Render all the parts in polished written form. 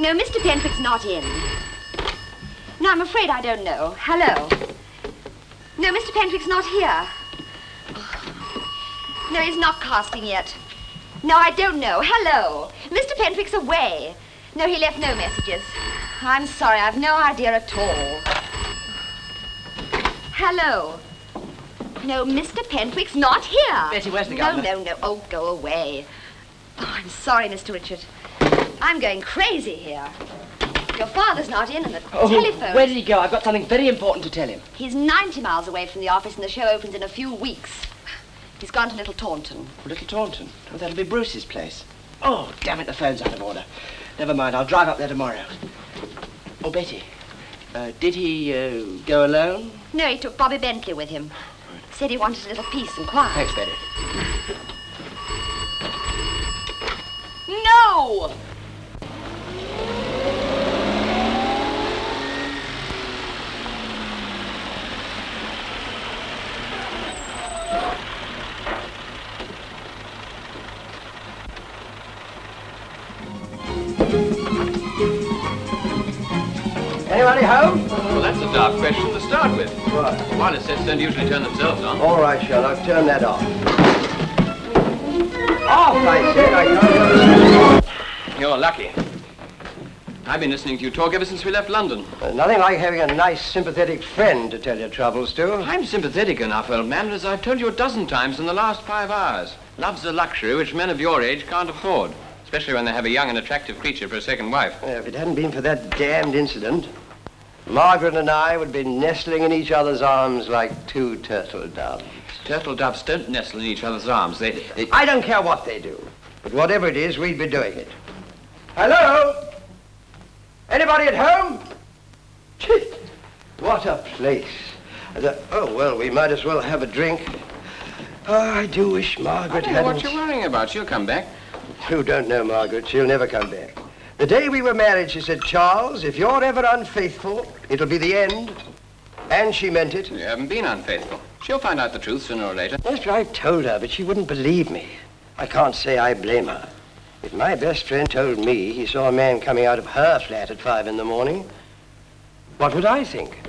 No, Mr. Pentrick's not in. No, I'm afraid I don't know. Hello. No, Mr. Pentrick's not here. No, he's not casting yet. No, I don't know. Hello. Mr. Pentrick's away. No, he left no messages. I'm sorry, I've no idea at all. Hello. No, Mr. Pentrick's not here. Betty, where's the governor? No. Oh, go away. Oh, I'm sorry, Mr. Richard. I'm going crazy here. Your father's not in and the telephone... Where did he go? I've got something very important to tell him. He's 90 miles away from the office and the show opens in a few weeks. He's gone to Little Taunton. Little Taunton? Oh, that'll be Bruce's place. Oh, damn it, the phone's out of order. Never mind, I'll drive up there tomorrow. Oh, Betty, did he go alone? No, he took Bobby Bentley with him. Said he wanted a little peace and quiet. Thanks, Betty. No! Anybody home? Well, that's a dark question to start with. Right. Wireless sets don't usually turn themselves on. All right, Sherlock, turn that off. Off, I said. I can't. You're lucky. I've been listening to you talk ever since we left London. Nothing like having a nice, sympathetic friend to tell your troubles to. I'm sympathetic enough, old man, as I've told you a dozen times in the last 5 hours. Love's a luxury which men of your age can't afford, especially when they have a young and attractive creature for a second wife. If it hadn't been for that damned incident, Margaret and I would be nestling in each other's arms like 2 turtle doves. Turtle doves don't nestle in each other's arms. They... I don't care what they do, but whatever it is, we'd be doing it. Hello? Anybody at home? Gee, what a place. Oh, well, we might as well have a drink. Oh, I do wish Margaret hadn't... I don't know what you're worrying about. She'll come back. You don't know Margaret. She'll never come back. The day we were married, she said, Charles, if you're ever unfaithful, it'll be the end. And she meant it. You haven't been unfaithful. She'll find out the truth sooner or later. Yes, I told her, but she wouldn't believe me. I can't say I blame her. If my best friend told me he saw a man coming out of her flat at 5 in the morning, what would I think?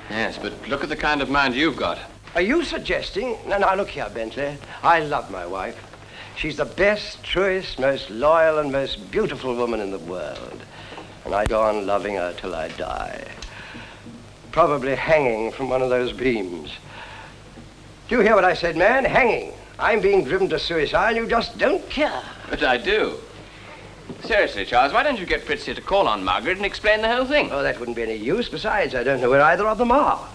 Yes, but look at the kind of mind you've got. Are you suggesting... Now, look here, Bentley. I love my wife. She's the best, truest, most loyal, and most beautiful woman in the world. And I go on loving her till I die. Probably hanging from one of those beams. Do you hear what I said, man? Hanging. I'm being driven to suicide, and you just don't care. But I do. Seriously, Charles, why don't you get Fritzy to call on Margaret and explain the whole thing? Oh, that wouldn't be any use. Besides, I don't know where either of them are.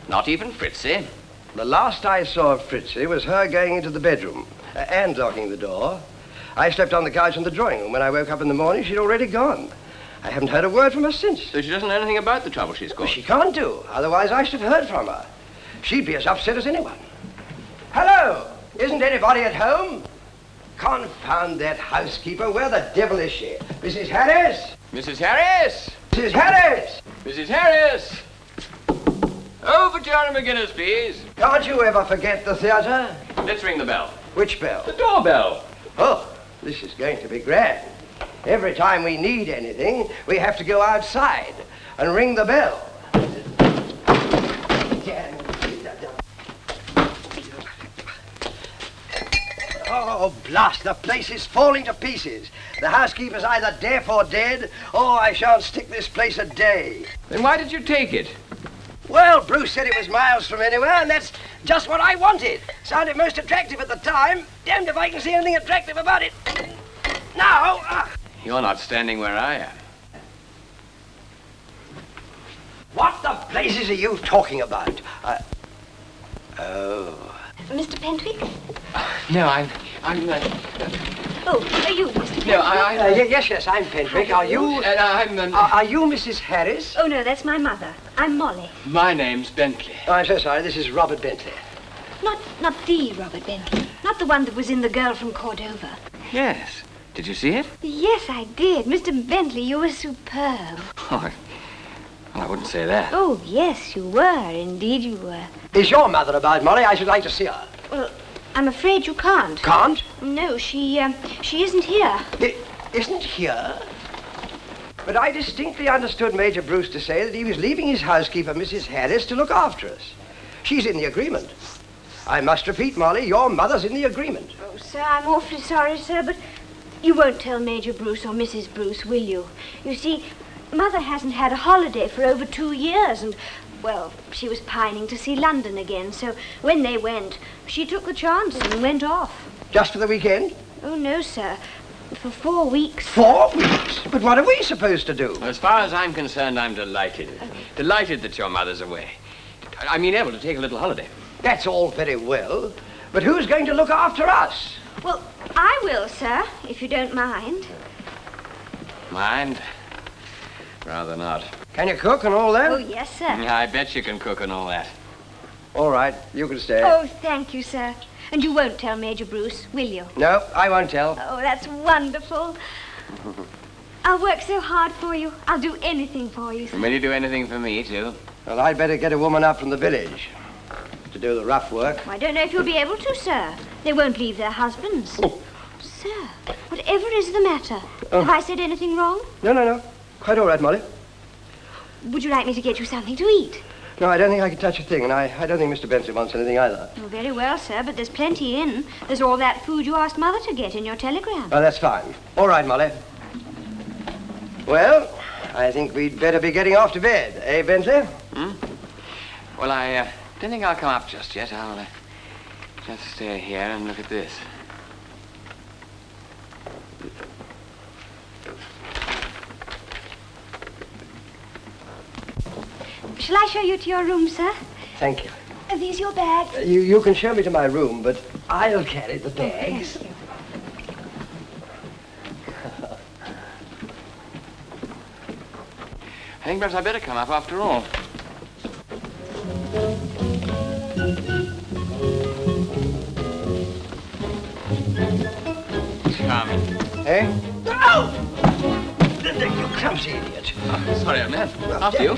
Not even Fritzy? The last I saw of Fritzy was her going into the bedroom and locking the door. I slept on the couch in the drawing room. When I woke up in the morning, she'd already gone. I haven't heard a word from her since. So she doesn't know anything about the trouble she's caused? Well, she can't do. Otherwise, I should have heard from her. She'd be as upset as anyone. Hello! Isn't anybody at home? Confound that housekeeper. Where the devil is she? Mrs. Harris? Mrs. Harris! Mrs. Harris! Mrs. Harris! Over to John McGinnis, please. Can't you ever forget the theatre? Let's ring the bell. Which bell? The doorbell. Oh, this is going to be grand. Every time we need anything, we have to go outside and ring the bell. Oh, blast, the place is falling to pieces. The housekeeper's either deaf or dead, or I shan't stick this place a day. Then why did you take it? Well, Bruce said it was miles from anywhere, and that's just what I wanted. Sounded most attractive at the time. Damned if I can see anything attractive about it. Now... You're not standing where I am. What the blazes are you talking about? Oh... Mr. Pentrick? No, I'm Oh, are you Mr. Pentrick? No, yes, I'm Pentrick. Are you... Are you Mrs. Harris? Oh, no, that's my mother. I'm Molly. My name's Bentley. Oh, I'm so sorry. This is Robert Bentley. Not the Robert Bentley. Not the one that was in The Girl from Cordova. Yes. Did you see it? Yes, I did. Mr. Bentley, you were superb. Oh, well, I wouldn't say that. Oh, yes, you were. Indeed, you were. Is your mother about, Molly? I should like to see her. Well, I'm afraid you can't. Can't? No, she isn't here. Isn't here? But I distinctly understood Major Bruce to say that he was leaving his housekeeper, Mrs. Harris, to look after us. She's in the agreement. I must repeat, Molly, your mother's in the agreement. Oh, sir, I'm awfully sorry, sir, but you won't tell Major Bruce or Mrs. Bruce, will you? You see, Mother hasn't had a holiday for over 2 years, and, well, she was pining to see London again, so when they went, she took the chance and went off. Just for the weekend? Oh, no, sir. For 4 weeks. 4 weeks? But what are we supposed to do? As far as I'm concerned, I'm delighted. Delighted that your mother's away. I mean, able to take a little holiday. That's all very well, but who's going to look after us? Well, I will, sir, if you don't mind. Mind? Rather not. Can you cook and all that? Oh, yes, sir. I bet you can cook and all that. All right, you can stay. Oh, thank you, sir. And you won't tell Major Bruce, will you? No, I won't tell. Oh, that's wonderful. I'll work so hard for you. I'll do anything for you, sir. Will you do anything for me, too? Well, I'd better get a woman up from the village to do the rough work. I don't know if you'll be able to, sir. They won't leave their husbands. Oh. Sir, whatever is the matter? Have I said anything wrong? No. Quite all right, Molly. Would you like me to get you something to eat? No, I don't think I can touch a thing, and I don't think Mr. Bentley wants anything either. Oh, very well, sir, but there's plenty in. There's all that food you asked Mother to get in your telegram. Oh, that's fine. All right, Molly. Well, I think we'd better be getting off to bed, eh, Bentley? Well, I don't think I'll come up just yet. I'll just stay here and look at this. Shall I show you to your room, sir? Thank you. Are these your bags? You can show me to my room, but I'll carry the bags. Thank you. I think perhaps I'd better come up after all. Charming. Eh? No! You clumsy idiot. Oh, sorry, old man. After you.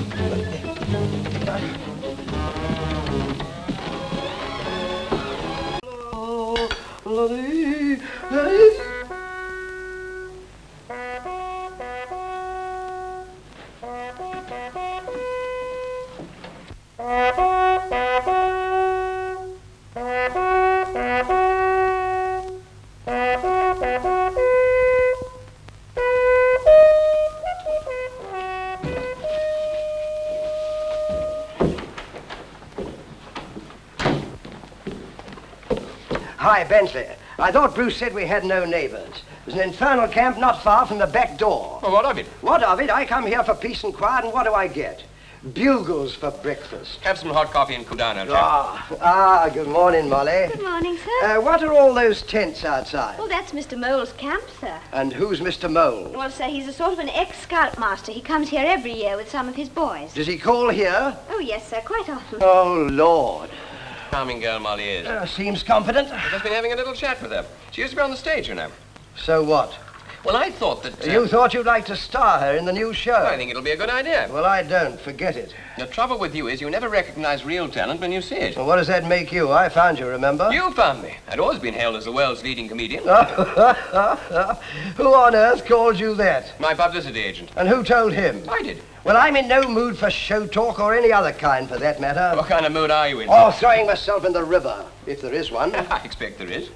Hi, Bentley. I thought Bruce said we had no neighbors. There's an infernal camp not far from the back door. Well, what of it? What of it? I come here for peace and quiet, and what do I get? Bugles for breakfast. Have some hot coffee and cool down, old chap. Good morning, Molly. Good morning, sir. What are all those tents outside? Well, that's Mr. Mole's camp, sir. And who's Mr. Mole? Well, sir, he's a sort of an ex-scoutmaster. He comes here every year with some of his boys. Does he call here? Oh, yes, sir, quite often. Oh, Lord. Charming girl Molly is. Seems competent. I've just been having a little chat with her. She used to be on the stage, you know. So what? Well, I thought that... You thought you'd like to star her in the new show? I think it'll be a good idea. Well, I don't. Forget it. The trouble with you is you never recognize real talent when you see it. Well, what does that make you? I found you, remember? You found me. I'd always been hailed as the world's leading comedian. Who on earth called you that? My publicity agent. And who told him? I did. Well, I'm in no mood for show talk or any other kind, for that matter. What kind of mood are you in? Or throwing myself in the river, if there is one. I expect there is.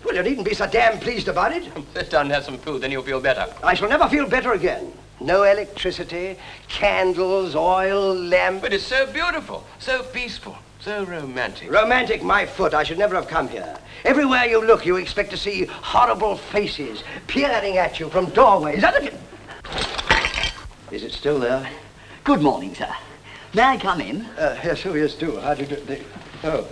Well, you needn't be so damn pleased about it. Sit down and have some food, then you'll feel better. I shall never feel better again. No electricity, candles, oil, lamp. But it's so beautiful, so peaceful, so romantic. Romantic, my foot. I should never have come here. Everywhere you look, you expect to see horrible faces peering at you from doorways. Is it still there? Good morning, sir. May I come in? Yes, who is too? How do you do? Oh.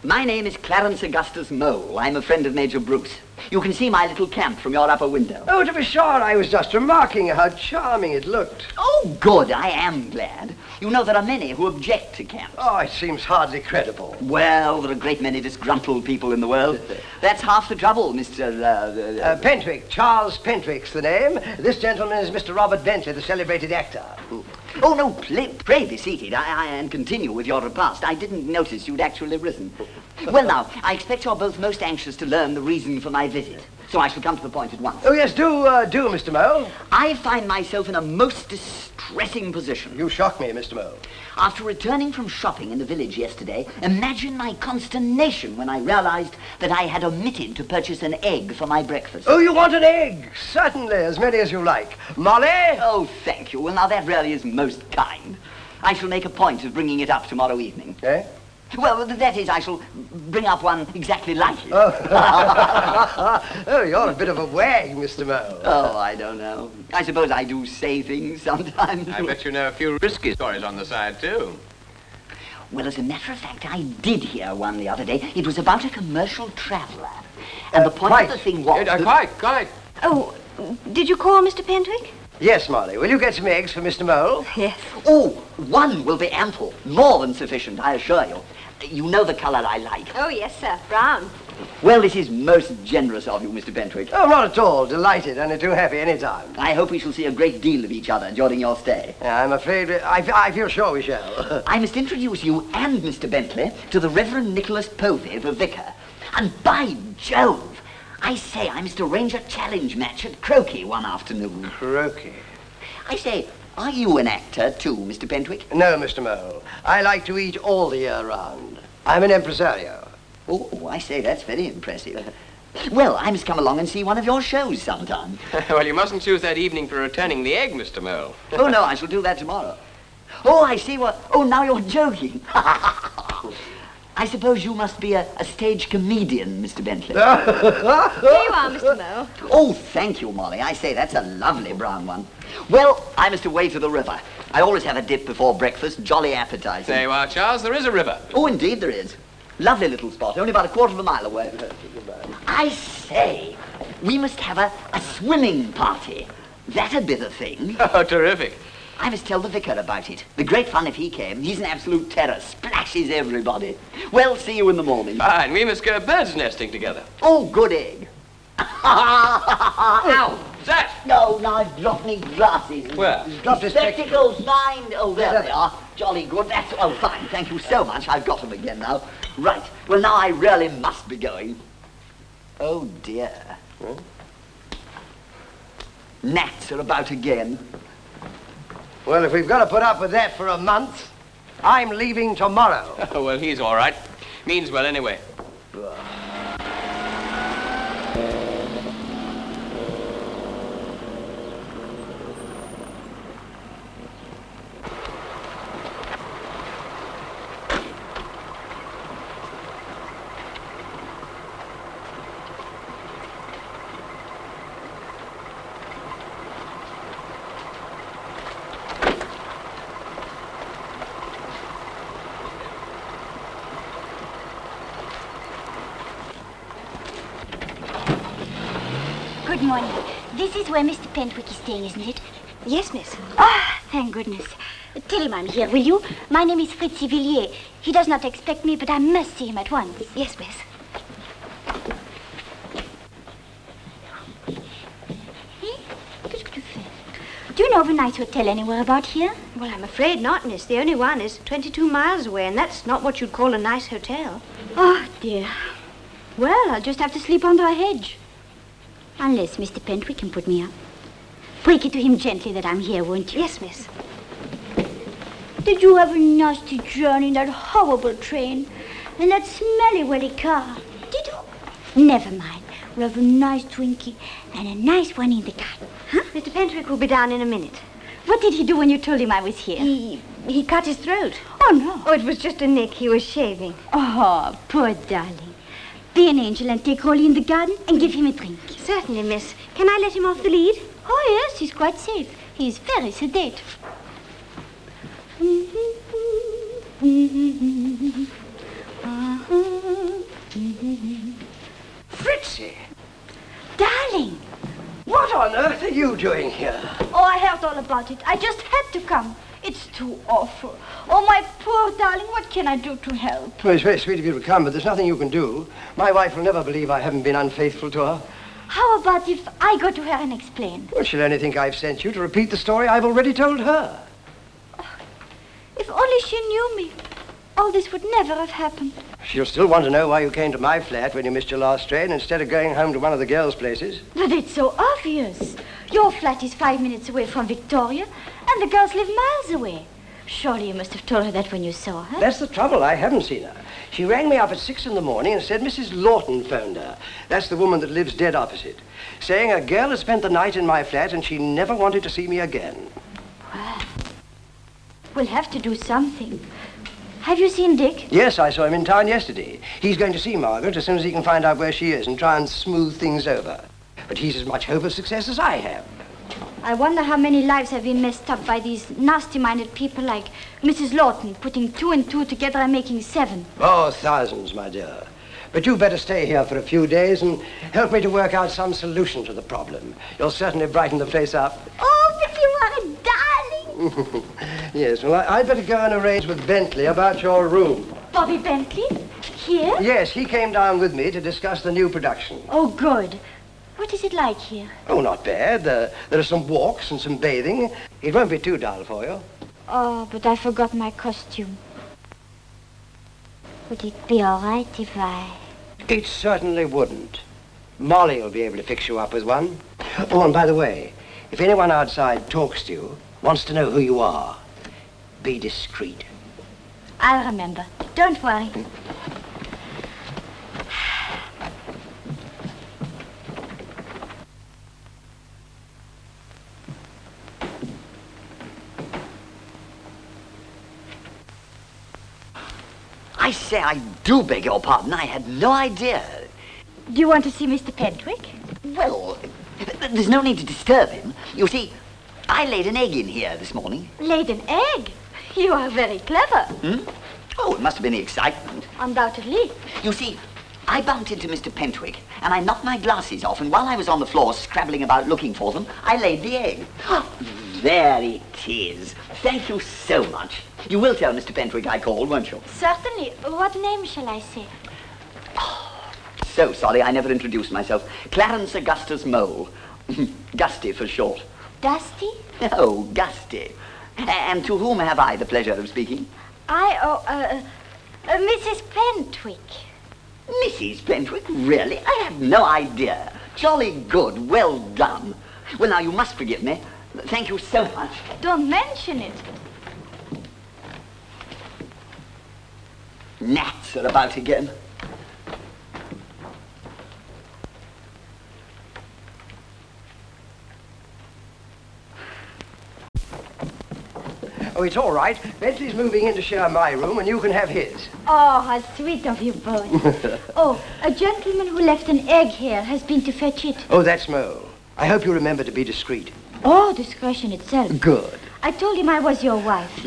My name is Clarence Augustus Mole. I'm a friend of Major Bruce. You can see my little camp from your upper window. Oh, to be sure, I was just remarking how charming it looked. Oh, good. I am glad. You know, there are many who object to camps. Oh, it seems hardly credible. Well, there are a great many disgruntled people in the world. That's half the trouble, Mr. Pentwick. Charles Pentwick's the name. This gentleman is Mr. Robert Bentley, the celebrated actor. Oh, no, pray be seated and continue with your repast. I didn't notice you'd actually risen. Well, now, I expect you're both most anxious to learn the reason for my visit. so I shall come to the point at once. Oh, yes, do, Mr. Mole. I find myself in a most distressing position. You shock me, Mr. Mole. After returning from shopping in the village yesterday, imagine my consternation when I realized that I had omitted to purchase an egg for my breakfast. Oh, you want an egg? Certainly, as many as you like. Molly? Oh, thank you. Well, now that really is most kind. I shall make a point of bringing it up tomorrow evening. Eh? Well, that is, I shall bring up one exactly like it. Oh. Oh, you're a bit of a wag, Mr. Mole. Oh, I don't know. I suppose I do say things sometimes. I bet you know a few risky stories on the side, too. Well, as a matter of fact, I did hear one the other day. It was about a commercial traveller. And the point quite. of the thing was... Quite. Oh, did you call Mr. Pentwick? Yes, Molly. Will you get some eggs for Mr. Mole? Yes. Oh, one will be ample. More than sufficient, I assure you. You know the colour I like. Oh, yes, sir. Brown. Well, this is most generous of you, Mr. Pentwick. Oh, not at all. Delighted. Only too happy any time. I hope we shall see a great deal of each other during your stay. I'm afraid... I feel sure we shall. I must introduce you and Mr. Bentley to the Reverend Nicholas Povey, the vicar. And by Jove, I say I must arrange a challenge match at croquet one afternoon. Croquet. I say, are you an actor too, Mr. Pentwick? No, Mr. Mole. I like to eat all the year round. I'm an impresario. Oh, I say, that's very impressive. Well, I must come along and see one of your shows sometime. Well, you mustn't choose that evening for returning the egg, Mr. Mole. Oh, no, I shall do that tomorrow. Oh, I see what... Oh, now you're joking. I suppose you must be a stage comedian, Mr. Bentley. Here you are, Mr. Mole. Oh, thank you, Molly. I say, that's a lovely brown one. Well, I must away to the river. I always have a dip before breakfast, jolly appetizing. There you are, Charles. There is a river. Oh, indeed there is. Lovely little spot, only about a quarter of a mile away. I say, we must have a swimming party. That'd be the thing. Oh, terrific. I must tell the vicar about it. The great fun if he came. He's an absolute terror. Splashes everybody. Well, see you in the morning. Fine. We must go bird's nesting together. Oh, good egg. Ow! That? No, I've dropped me glasses. Where? Dropped his Spectacles, mind. Oh, there they are. Jolly good. That's... Oh, fine. Thank you so much. I've got them again now. Right. Well, now I really must be going. Oh, dear. Huh? Gnats are about again. Well, if we've got to put up with that for a month, I'm leaving tomorrow. Oh, well, he's all right. Means well anyway. Good morning. This is where Mr. Pentwick is staying, isn't it? Yes, miss. Ah, thank goodness. Tell him I'm here, will you? My name is Fritzi Villiers. He does not expect me, but I must see him at once. Yes, miss. Qu'est-ce que tu fais? Do you know of a nice hotel anywhere about here? Well, I'm afraid not, miss. The only one is 22 miles away, and that's not what you'd call a nice hotel. Oh, dear. Well, I'll just have to sleep under a hedge. Unless Mr. Pentwick can put me up. Break it to him gently that I'm here, won't you? Yes, miss. Did you have a nasty journey in that horrible train? And that smelly welly car? Did you? Never mind. We'll have a nice Twinkie and a nice one in the garden. Huh? Mr. Pentwick will be down in a minute. What did he do when you told him I was here? He cut his throat. Oh, no. Oh, it was just a nick. He was shaving. Oh, poor darling. Be an angel and take Rolly in the garden and give him a drink. Certainly, miss. Can I let him off the lead? Oh, yes, he's quite safe. He's very sedate. Fritzi, Darling! what on earth are you doing here? Oh, I heard all about it. I just had to come. It's too awful. Oh, my poor darling, what can I do to help? Well, it's very sweet of you to come, but there's nothing you can do. My wife will never believe I haven't been unfaithful to her. How about if I go to her and explain? Well, she'll only think I've sent you to repeat the story I've already told her. If only she knew me. all this would never have happened. She'll still want to know why you came to my flat when you missed your last train instead of going home to one of the girls' places. But it's so obvious. Your flat is 5 minutes away from Victoria, and the girls live miles away. Surely you must have told her that when you saw her. That's the trouble. I haven't seen her. She rang me up at 6 in the morning and said Mrs. Lawton phoned her. That's the woman that lives dead opposite. Saying a girl had spent the night in my flat and she never wanted to see me again. Well, we'll have to do something. Have you seen Dick? Yes, I saw him in town yesterday. He's going to see Margaret as soon as he can find out where she is and try and smooth things over. But he's as much hope of success as I have. I wonder how many lives have been messed up by these nasty-minded people like Mrs. Lawton, putting 2 and 2 together and making 7. Oh, thousands, my dear. But you'd better stay here for a few days and help me to work out some solution to the problem. You'll certainly brighten the place up. Oh, but you are a darling. Yes, well, I'd better go and arrange with Bentley about your room. Bobby Bentley? Here? Yes, he came down with me to discuss the new production. Oh, good. What is it like here? Oh, not bad. There are some walks and some bathing. It won't be too dull for you. Oh, but I forgot my costume. Would it be all right if I... It certainly wouldn't. Molly will be able to fix you up with one. Oh, and by the way, if anyone outside talks to you, wants to know who you are, be discreet. I'll remember. Don't worry. I say, I do beg your pardon. I had no idea. Do you want to see Mr. Pentwick? Well, there's no need to disturb him. You see, I laid an egg in here this morning. Laid an egg? You are very clever. Oh, it must have been the excitement. Undoubtedly. You see, I bumped into Mr. Pentwick, and I knocked my glasses off, and while I was on the floor scrabbling about looking for them, I laid the egg. There it is. Thank you so much. You will tell Mr. Pentwick I called, won't you? Certainly. What name shall I say? So sorry, I never introduced myself. Clarence Augustus Mole. Gusty for short. Dusty? Oh, Gusty. And to whom have I the pleasure of speaking? Mrs. Pentwick. Mrs. Pentwick? Really? I had no idea. Jolly good. Well done. Well, now, you must forgive me. Thank you so much. Don't mention it. Gnats are about again. Oh, it's all right. Bentley's moving in to share my room, and you can have his. Oh, how sweet of you both. Oh, a gentleman who left an egg here has been to fetch it. Oh, that's Mo. I hope you remember to be discreet. Oh, discretion itself. Good. I told him I was your wife.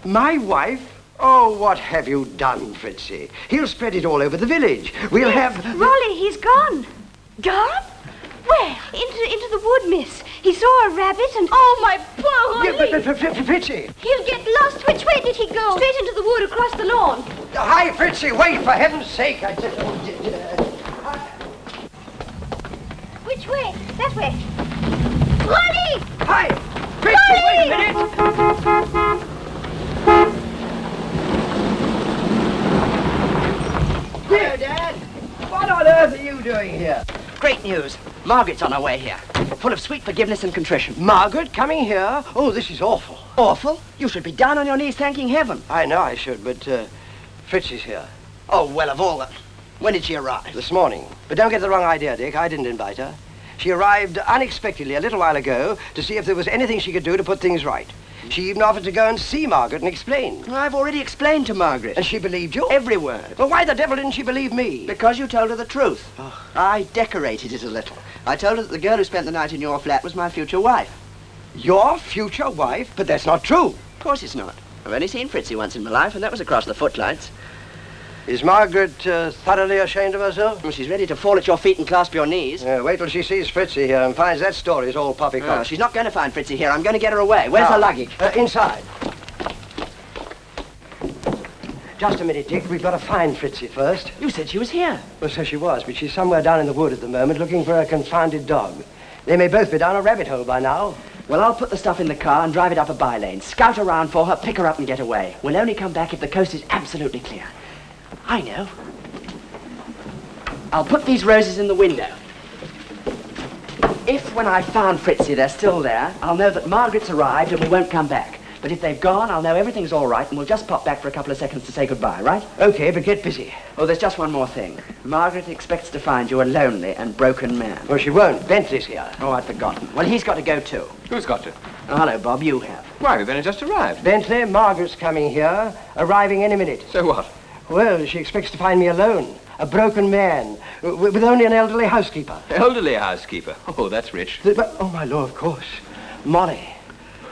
My wife? Oh, what have you done, Fritzy? He'll spread it all over the village. We'll have... Rolly, he's gone. Gone? Where? Into the wood, miss. He saw a rabbit and... Oh, my poor Rolly! Yeah, but Fritzy! He'll get lost. Which way did he go? Straight into the wood across the lawn. Hi, Fritzy, wait, for heaven's sake. Which way? That way. Rolly! Hi! Fritzy, wait a minute! Hello, Dad. What on earth are you doing here? Great news. Margaret's on her way here. Full of sweet forgiveness and contrition. Margaret coming here? Oh, this is awful. Awful? You should be down on your knees thanking heaven. I know I should, but Fritzy's here. Oh, well, of all the... When did she arrive? This morning. But don't get the wrong idea, Dick. I didn't invite her. She arrived unexpectedly a little while ago to see if there was anything she could do to put things right. She even offered to go and see Margaret and explain. Well, I've already explained to Margaret. And she believed you? Every word. Well, why the devil didn't she believe me? Because you told her the truth. Oh. I decorated it a little. I told her that the girl who spent the night in your flat was my future wife. Your future wife? But that's not true. Of course it's not. I've only seen Fritzy once in my life, and that was across the footlights. Is Margaret thoroughly ashamed of herself? Well, she's ready to fall at your feet and clasp your knees. Wait till she sees Fritzy here and finds that story is all poppycock. Oh, she's not going to find Fritzy here. I'm going to get her away. Where's her luggage? Inside. Just a minute, Dick. We've got to find Fritzy first. You said she was here. Well, so she was, but she's somewhere down in the wood at the moment looking for a confounded dog. They may both be down a rabbit hole by now. Well, I'll put the stuff in the car and drive it up a by-lane. Scout around for her, pick her up and get away. We'll only come back if the coast is absolutely clear. I know. I'll put these roses in the window. If, when I've found Fritzie, they're still there, I'll know that Margaret's arrived and we won't come back. But if they've gone, I'll know everything's all right and we'll just pop back for a couple of seconds to say goodbye, right? Okay, but get busy. Oh, there's just one more thing. Margaret expects to find you a lonely and broken man. Well, she won't. Bentley's here. Oh, I'd forgotten. Well, he's got to go too. Who's got to? Oh, hello, Bob. You have. Why, we've only just arrived. Bentley, Margaret's coming here, arriving any minute. So what? Well, she expects to find me alone, a broken man, with only an elderly housekeeper. Elderly housekeeper. Oh, that's rich. But, oh, my lord, of course. Molly.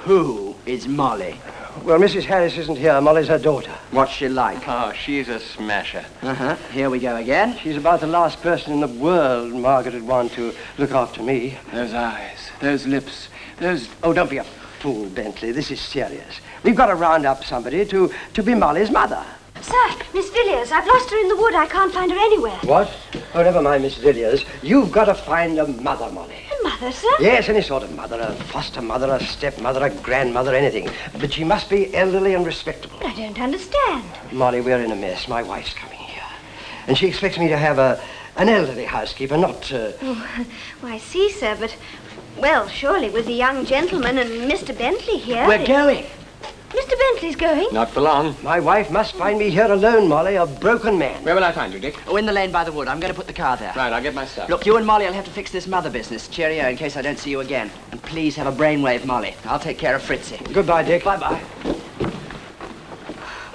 Who is Molly? Well, Mrs. Harris isn't here. Molly's her daughter. What's she like? Oh, she's a smasher. Uh-huh. Here we go again. She's about the last person in the world Margaret would want to look after me. Those eyes, those lips, those... Oh, don't be a fool, Bentley. This is serious. We've got to round up somebody to be Molly's mother. Sir, Miss Villiers, I've lost her in the wood. I can't find her anywhere. What? Oh, never mind, Miss Villiers. You've got to find a mother, Molly. A mother, sir? Yes, any sort of mother. A foster mother, a stepmother, a grandmother, anything. But she must be elderly and respectable. I don't understand. Molly, we're in a mess. My wife's coming here. And she expects me to have an elderly housekeeper, not... Oh, I see, sir, but... Well, surely with the young gentleman and Mr. Bentley here... We're going. Mr. Bentley's going? Not for long. My wife must find me here alone, Molly, a broken man. Where will I find you, Dick? Oh, in the lane by the wood. I'm going to put the car there. Right, I'll get my stuff. Look, you and Molly will have to fix this mother business. Cheerio in case I don't see you again. And please have a brainwave, Molly. I'll take care of Fritzie. Goodbye, Dick. Bye-bye.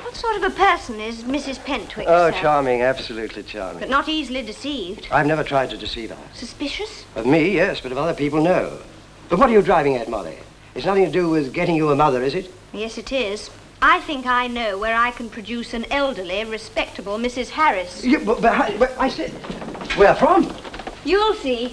What sort of a person is Mrs. Pentwick, Oh, sir? charming, absolutely charming. But not easily deceived. I've never tried to deceive her. Suspicious? Of me, yes, but of other people, no. But what are you driving at, Molly? It's nothing to do with getting you a mother, is it? Yes, it is. I think I know where I can produce an elderly, respectable Mrs. Harris. But I said... Where from? You'll see.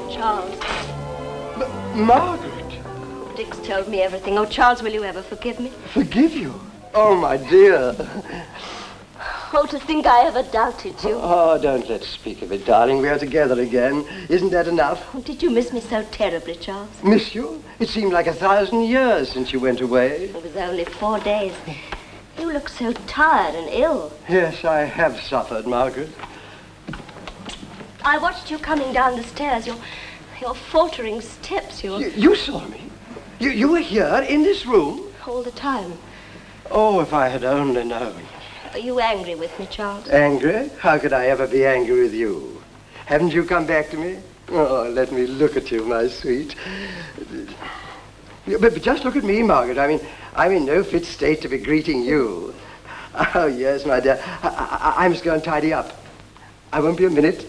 Charles. Margaret! Dick's told me everything. Oh, Charles, will you ever forgive me? Forgive you? Oh, my dear. Oh, to think I ever doubted you. Oh, don't let's speak of it, darling. We are together again. Isn't that enough? Oh, did you miss me so terribly, Charles? Miss you? It seemed like 1,000 years since you went away. It was only 4 days. You look so tired and ill. Yes, I have suffered, Margaret. I watched you coming down the stairs. Your faltering steps, You saw me? You were here in this room? all the time. Oh, if I had only known. Are you angry with me, Charles? Angry? How could I ever be angry with you? Haven't you come back to me? Oh, let me look at you, my sweet. But just look at me, Margaret. I mean, I'm in no fit state to be greeting you. Oh, yes, my dear. I must go and tidy up. I won't be a minute.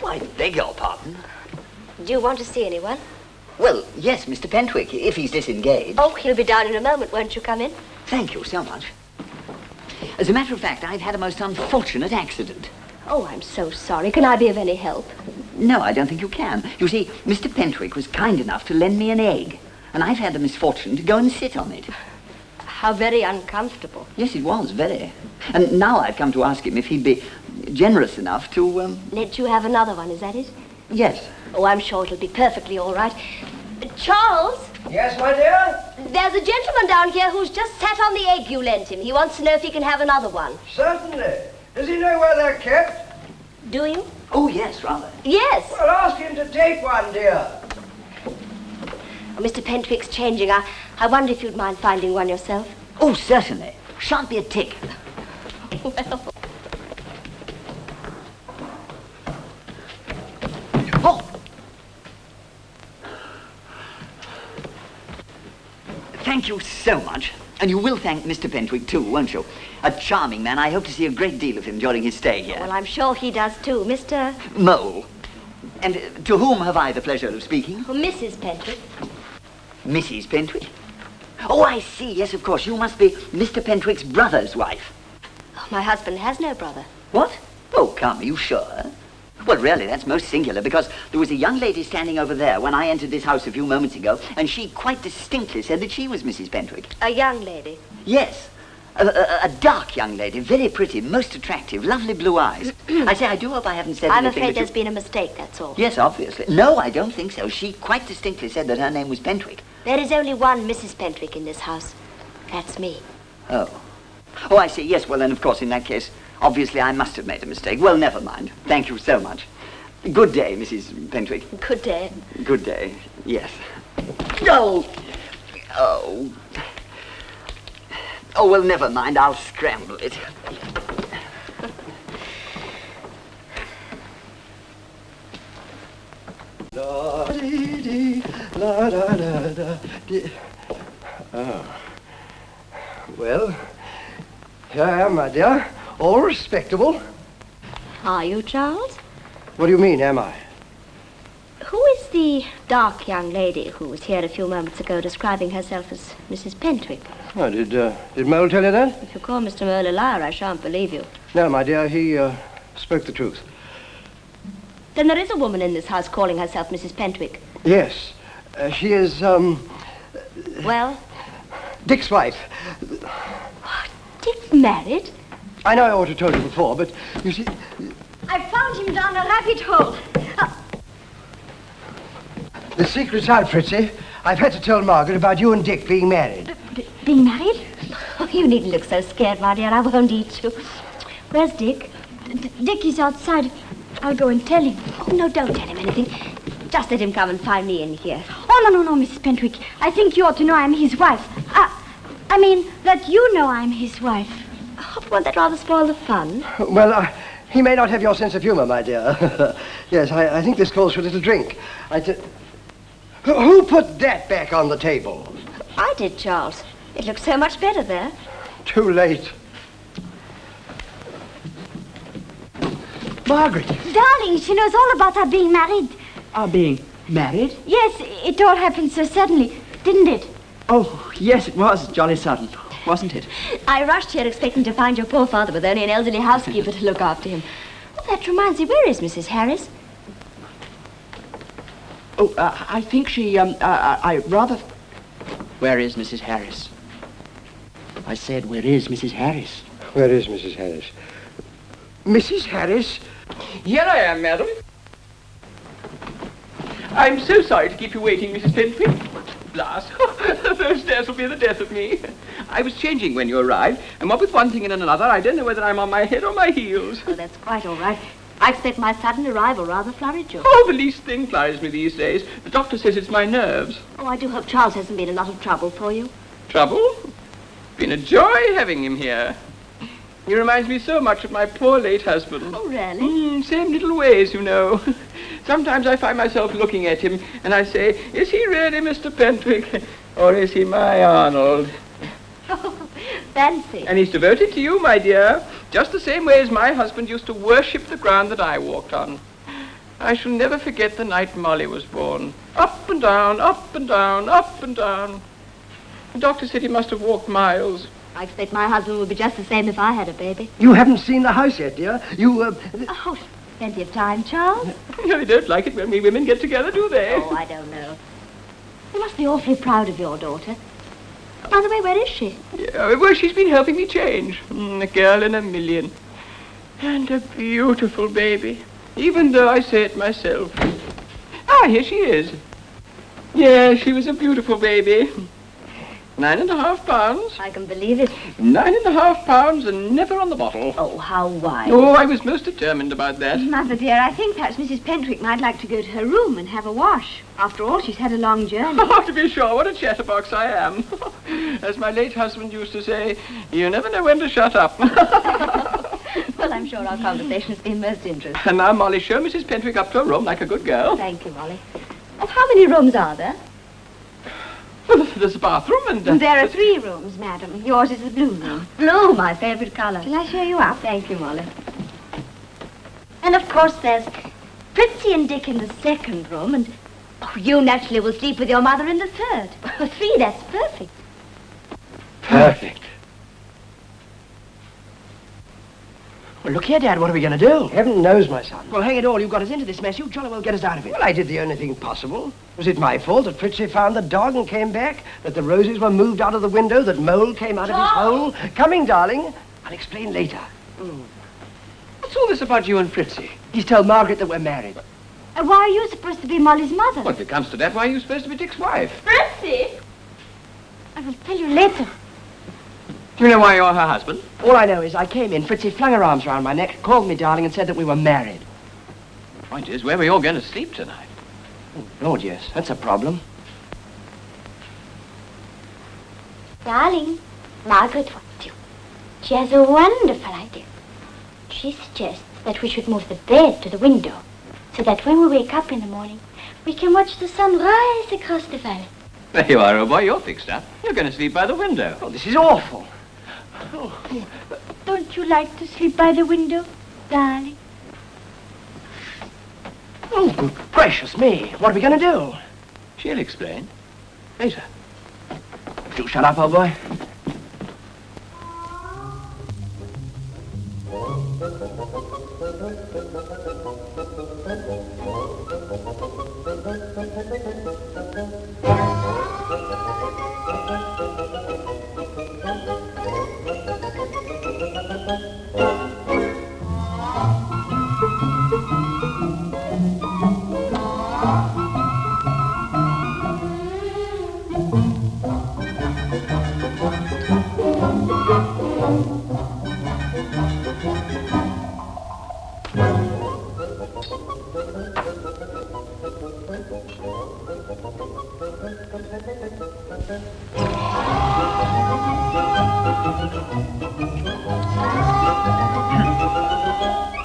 I beg your pardon. Do you want to see anyone? Well, yes, Mr. Pentwick, if he's disengaged. Oh, he'll be down in a moment. Won't you come in? Thank you so much. As a matter of fact, I've had a most unfortunate accident. Oh, I'm so sorry. Can I be of any help? No, I don't think you can. You see, Mr. Pentwick was kind enough to lend me an egg, and I've had the misfortune to go and sit on it. How very uncomfortable. Yes, it was, very. And now I've come to ask him if he'd be generous enough to, Let you have another one, is that it? Yes. Oh, I'm sure it'll be perfectly all right. Charles? Yes, my dear? There's a gentleman down here who's just sat on the egg you lent him. He wants to know if he can have another one. Certainly. Does he know where they're kept? Do you? Oh, yes, rather. Yes. Well, ask him to take one, dear. Oh, Mr. Pentwick's changing. I wonder if you'd mind finding one yourself. Oh, certainly. Shan't be a tick. Well... Oh! Thank you so much. And you will thank Mr. Pentwick, too, won't you? A charming man. I hope to see a great deal of him during his stay here. Well, I'm sure he does, too. Mr... Mole. And to whom have I the pleasure of speaking? Well, Mrs. Pentwick. Mrs. Pentwick? Oh, I see. Yes, of course. You must be Mr. Pentwick's brother's wife. Oh, my husband has no brother. What? Oh, come, are you sure? Well, really, that's most singular, because there was a young lady standing over there when I entered this house a few moments ago, and she quite distinctly said that she was Mrs. Pentwick. A young lady? Yes. A dark young lady, very pretty, most attractive, lovely blue eyes. I say, I do hope I haven't said I'm anything afraid that there's been a mistake, that's all. Yes, obviously. No, I don't think so. She quite distinctly said that her name was Pentwick. There is only one Mrs. Pentwick in this house. That's me. Oh. Oh, I see. Yes, well, then, of course, in that case, obviously I must have made a mistake. Well, never mind. Thank you so much. Good day, Mrs. Pentwick. Good day. Good day. Yes. Oh! Oh. Oh, well, never mind. I'll scramble it. Oh. Well, here I am, my dear. All respectable. Are you, Charles? What do you mean, am I? Who is the dark young lady who was here a few moments ago describing herself as Mrs. Pentwick? Oh, did Mole tell you that? If you call Mr. Mole a liar, I shan't believe you. No, my dear, he spoke the truth. Then there is a woman in this house calling herself Mrs. Pentwick. Yes. She is, Well? Dick's wife. Dick married? I know I ought to have told you before, but you see... I found him down a rabbit hole. The secret's out, Fritzy. I've had to tell Margaret about you and Dick being married. Being married? Oh, you needn't look so scared, my dear. I won't eat you. Where's Dick? Dick is outside. I'll go and tell him. Oh, no, don't tell him anything. Just let him come and find me in here. Oh, no, Mrs. Pentwick. I think you ought to know I'm his wife. I mean, that you know I'm his wife. Oh, won't that rather spoil the fun? Well, he may not have your sense of humor, my dear. Yes, I think this calls for a little drink. Who put that back on the table? I did, Charles. It looks so much better there. Too late. Margaret. Darling, she knows all about our being married. Our being married? Yes, it all happened so suddenly, didn't it? Oh, yes, it was jolly sudden, wasn't it? I rushed here expecting to find your poor father with only an elderly housekeeper to look after him. Oh, that reminds me, where is Mrs. Harris? Oh, I think she, I rather... Where is Mrs. Harris? I said, where is Mrs. Harris? Where is Mrs. Harris? Mrs. Harris? Here I am, madam. I'm so sorry to keep you waiting, Mrs. Pentwick. Blast. The first stairs will be the death of me. I was changing when you arrived, and what with one thing and another, I don't know whether I'm on my head or my heels. Oh, that's quite all right. I expect my sudden arrival rather flurried you. Oh, the least thing flurries me these days. The doctor says it's my nerves. Oh, I do hope Charles hasn't been a lot of trouble for you. Trouble? Been a joy having him here. He reminds me so much of my poor late husband. Oh, really? Same little ways, you know. Sometimes I find myself looking at him, and I say, is he really Mr. Pentwick, or is he my Arnold? Oh, fancy. And he's devoted to you, my dear, just the same way as my husband used to worship the ground that I walked on. I shall never forget the night Molly was born. Up and down, up and down, up and down. The doctor said he must have walked miles. I expect my husband would be just the same if I had a baby. You haven't seen the house yet, dear. Oh, plenty of time, Charles. They don't like it when we women get together, do they? Oh, I don't know. You must be awfully proud of your daughter. By the way, where is she? Yeah, well, she's been helping me change. A girl in a million. And a beautiful baby. Even though I say it myself. Ah, here she is. Yeah, she was a beautiful baby. 9.5 pounds. I can believe it. 9.5 pounds and never on the bottle. Oh, how wise. Oh, I was most determined about that. Mother dear, I think perhaps Mrs. Pentwick might like to go to her room and have a wash. After all, she's had a long journey. Oh, to be sure, what a chatterbox I am. As my late husband used to say, you never know when to shut up. Well, I'm sure our conversation has been most interesting. And now, Molly, show Mrs. Pentwick up to her room like a good girl. Thank you, Molly. And how many rooms are there? Well, there's a bathroom and... There are 3 rooms, madam. Yours is the blue room. Blue, my favourite colour. Shall I show you up? Thank you, Molly. And of course there's Fritzy and Dick in the 2nd room, and you naturally will sleep with your mother in the 3rd. 3, that's perfect. Perfect. Well, look here, Dad, what are we going to do? Heaven knows, my son. Well, hang it all, you've got us into this mess. You jolly well get us out of it. Well, I did the only thing possible. Was it my fault that Fritzy found the dog and came back? That the roses were moved out of the window? That Mole came out of his hole? Coming, darling. I'll explain later. What's all this about you and Fritzy? He's told Margaret that we're married. Why are you supposed to be Molly's mother? Well, if it comes to that, why are you supposed to be Dick's wife? Fritzy! I will tell you later. Do you know why you're her husband? All I know is I came in, Fritzy flung her arms around my neck, called me darling, and said that we were married. The point is, where are we all going to sleep tonight? Lord, yes, that's a problem. Darling, Margaret wants you. She has a wonderful idea. She suggests that we should move the bed to the window, so that when we wake up in the morning, we can watch the sun rise across the valley. There you are, old boy, you're fixed up. You're going to sleep by the window. Oh, this is awful. Don't you like to sleep by the window, darling? Oh, good gracious me. What are we going to do? She'll explain. Later. Do shut up, old boy.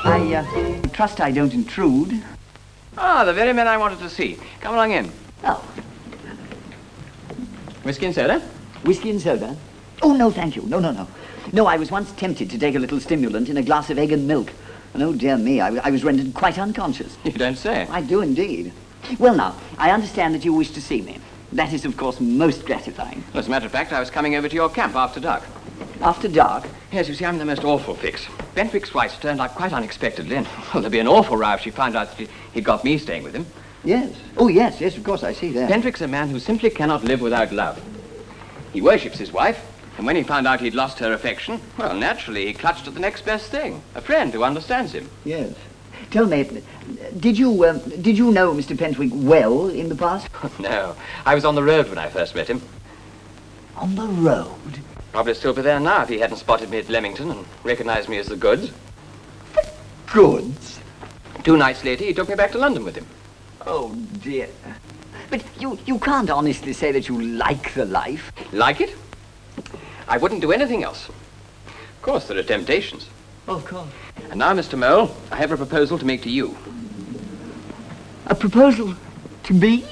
I trust I don't intrude. Ah, the very men I wanted to see. Come along in. Oh, Whiskey and soda? whiskey and soda? Oh, no, thank you. No, no, no. No, I was once tempted to take a little stimulant in a glass of egg and milk. And oh, dear me, I was rendered quite unconscious. You don't say. I do indeed. Well, now, I understand that you wish to see me. That is, of course, most gratifying. As a matter of fact, I was coming over to your camp after dark. After dark? Yes, you see, I'm in the most awful fix. Pentwick's wife turned up quite unexpectedly, and well, there'd be an awful row if she found out that he'd got me staying with him. Yes. Oh, yes, yes, of course, I see that. Pentwick's a man who simply cannot live without love. He worships his wife, and when he found out he'd lost her affection, well, naturally, he clutched at the next best thing, a friend who understands him. Yes. Tell me, did you know Mr. Pentwick well in the past? No, I was on the road when I first met him. On the road? Probably still be there now if he hadn't spotted me at Leamington and recognized me as the goods. Goods? 2 nights later, he took me back to London with him. Oh, dear. But you can't honestly say that you like the life. Like it? I wouldn't do anything else. Of course, there are temptations. Of course. And now, Mr. Mole, I have a proposal to make to you. A proposal to me?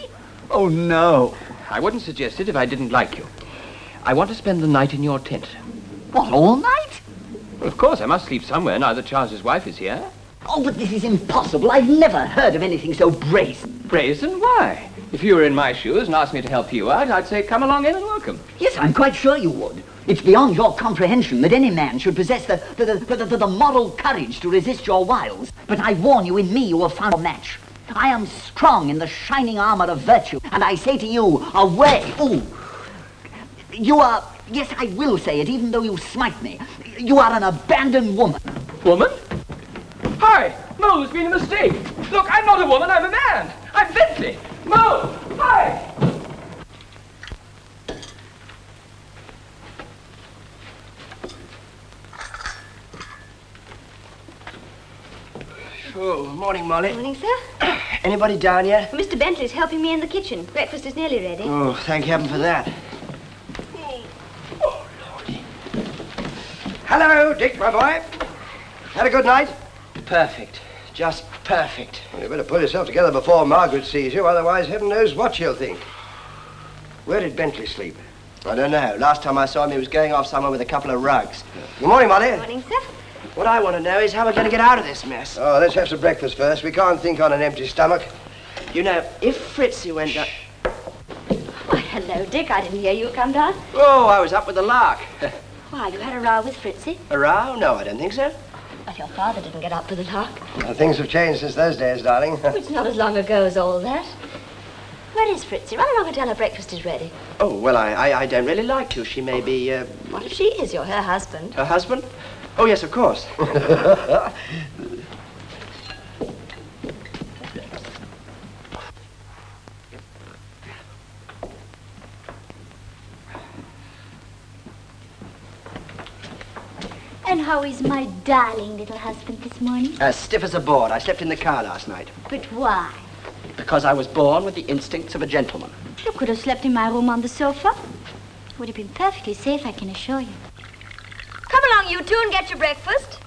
Oh, no. I wouldn't suggest it if I didn't like you. I want to spend the night in your tent. What, all night? Well, of course, I must sleep somewhere now that Charles's wife is here. Oh, but this is impossible. I've never heard of anything so brazen. Brazen? Why? If you were in my shoes and asked me to help you out, I'd say come along in and welcome. Yes, I'm quite sure you would. It's beyond your comprehension that any man should possess the moral courage to resist your wiles. But I warn you, in me you will find a match. I am strong in the shining armor of virtue, and I say to you, away. Ooh. You are, yes, I will say it, even though you smite me. You are an abandoned woman. Woman? Hi! Mo, there's been a mistake. Look, I'm not a woman, I'm a man. I'm Bentley. Mo! Hi! Oh, morning, Molly. Morning, sir. Anybody down yet? Mr. Bentley's helping me in the kitchen. Breakfast is nearly ready. Oh, thank heaven for that. Oh, Lordy. Hello, Dick, my boy. Had a good night? Perfect. Just perfect. Well, you better pull yourself together before Margaret sees you, otherwise heaven knows what she'll think. Where did Bentley sleep? I don't know. Last time I saw him, he was going off somewhere with a couple of rugs. Good morning, Molly. Morning, sir. What I want to know is how we're going to get out of this mess. Oh, let's have some breakfast first. We can't think on an empty stomach. You know, if Fritzy went down... Why, hello, Dick. I didn't hear you come down. Oh, I was up with the lark. Why, you had a row with Fritzy? A row? No, I don't think so. Well, your father didn't get up with the lark. Well, things have changed since those days, darling. It's not as long ago as all that. Where is Fritzy? Run along and tell her breakfast is ready. Oh, well, I don't really like to. She may be, What if she is? You're her husband. Her husband? Oh, yes, of course. And how is my darling little husband this morning? As stiff as a board. I slept in the car last night. But why? Because I was born with the instincts of a gentleman. You could have slept in my room on the sofa. Would have been perfectly safe, I can assure you. Come along, you two, and get your breakfast.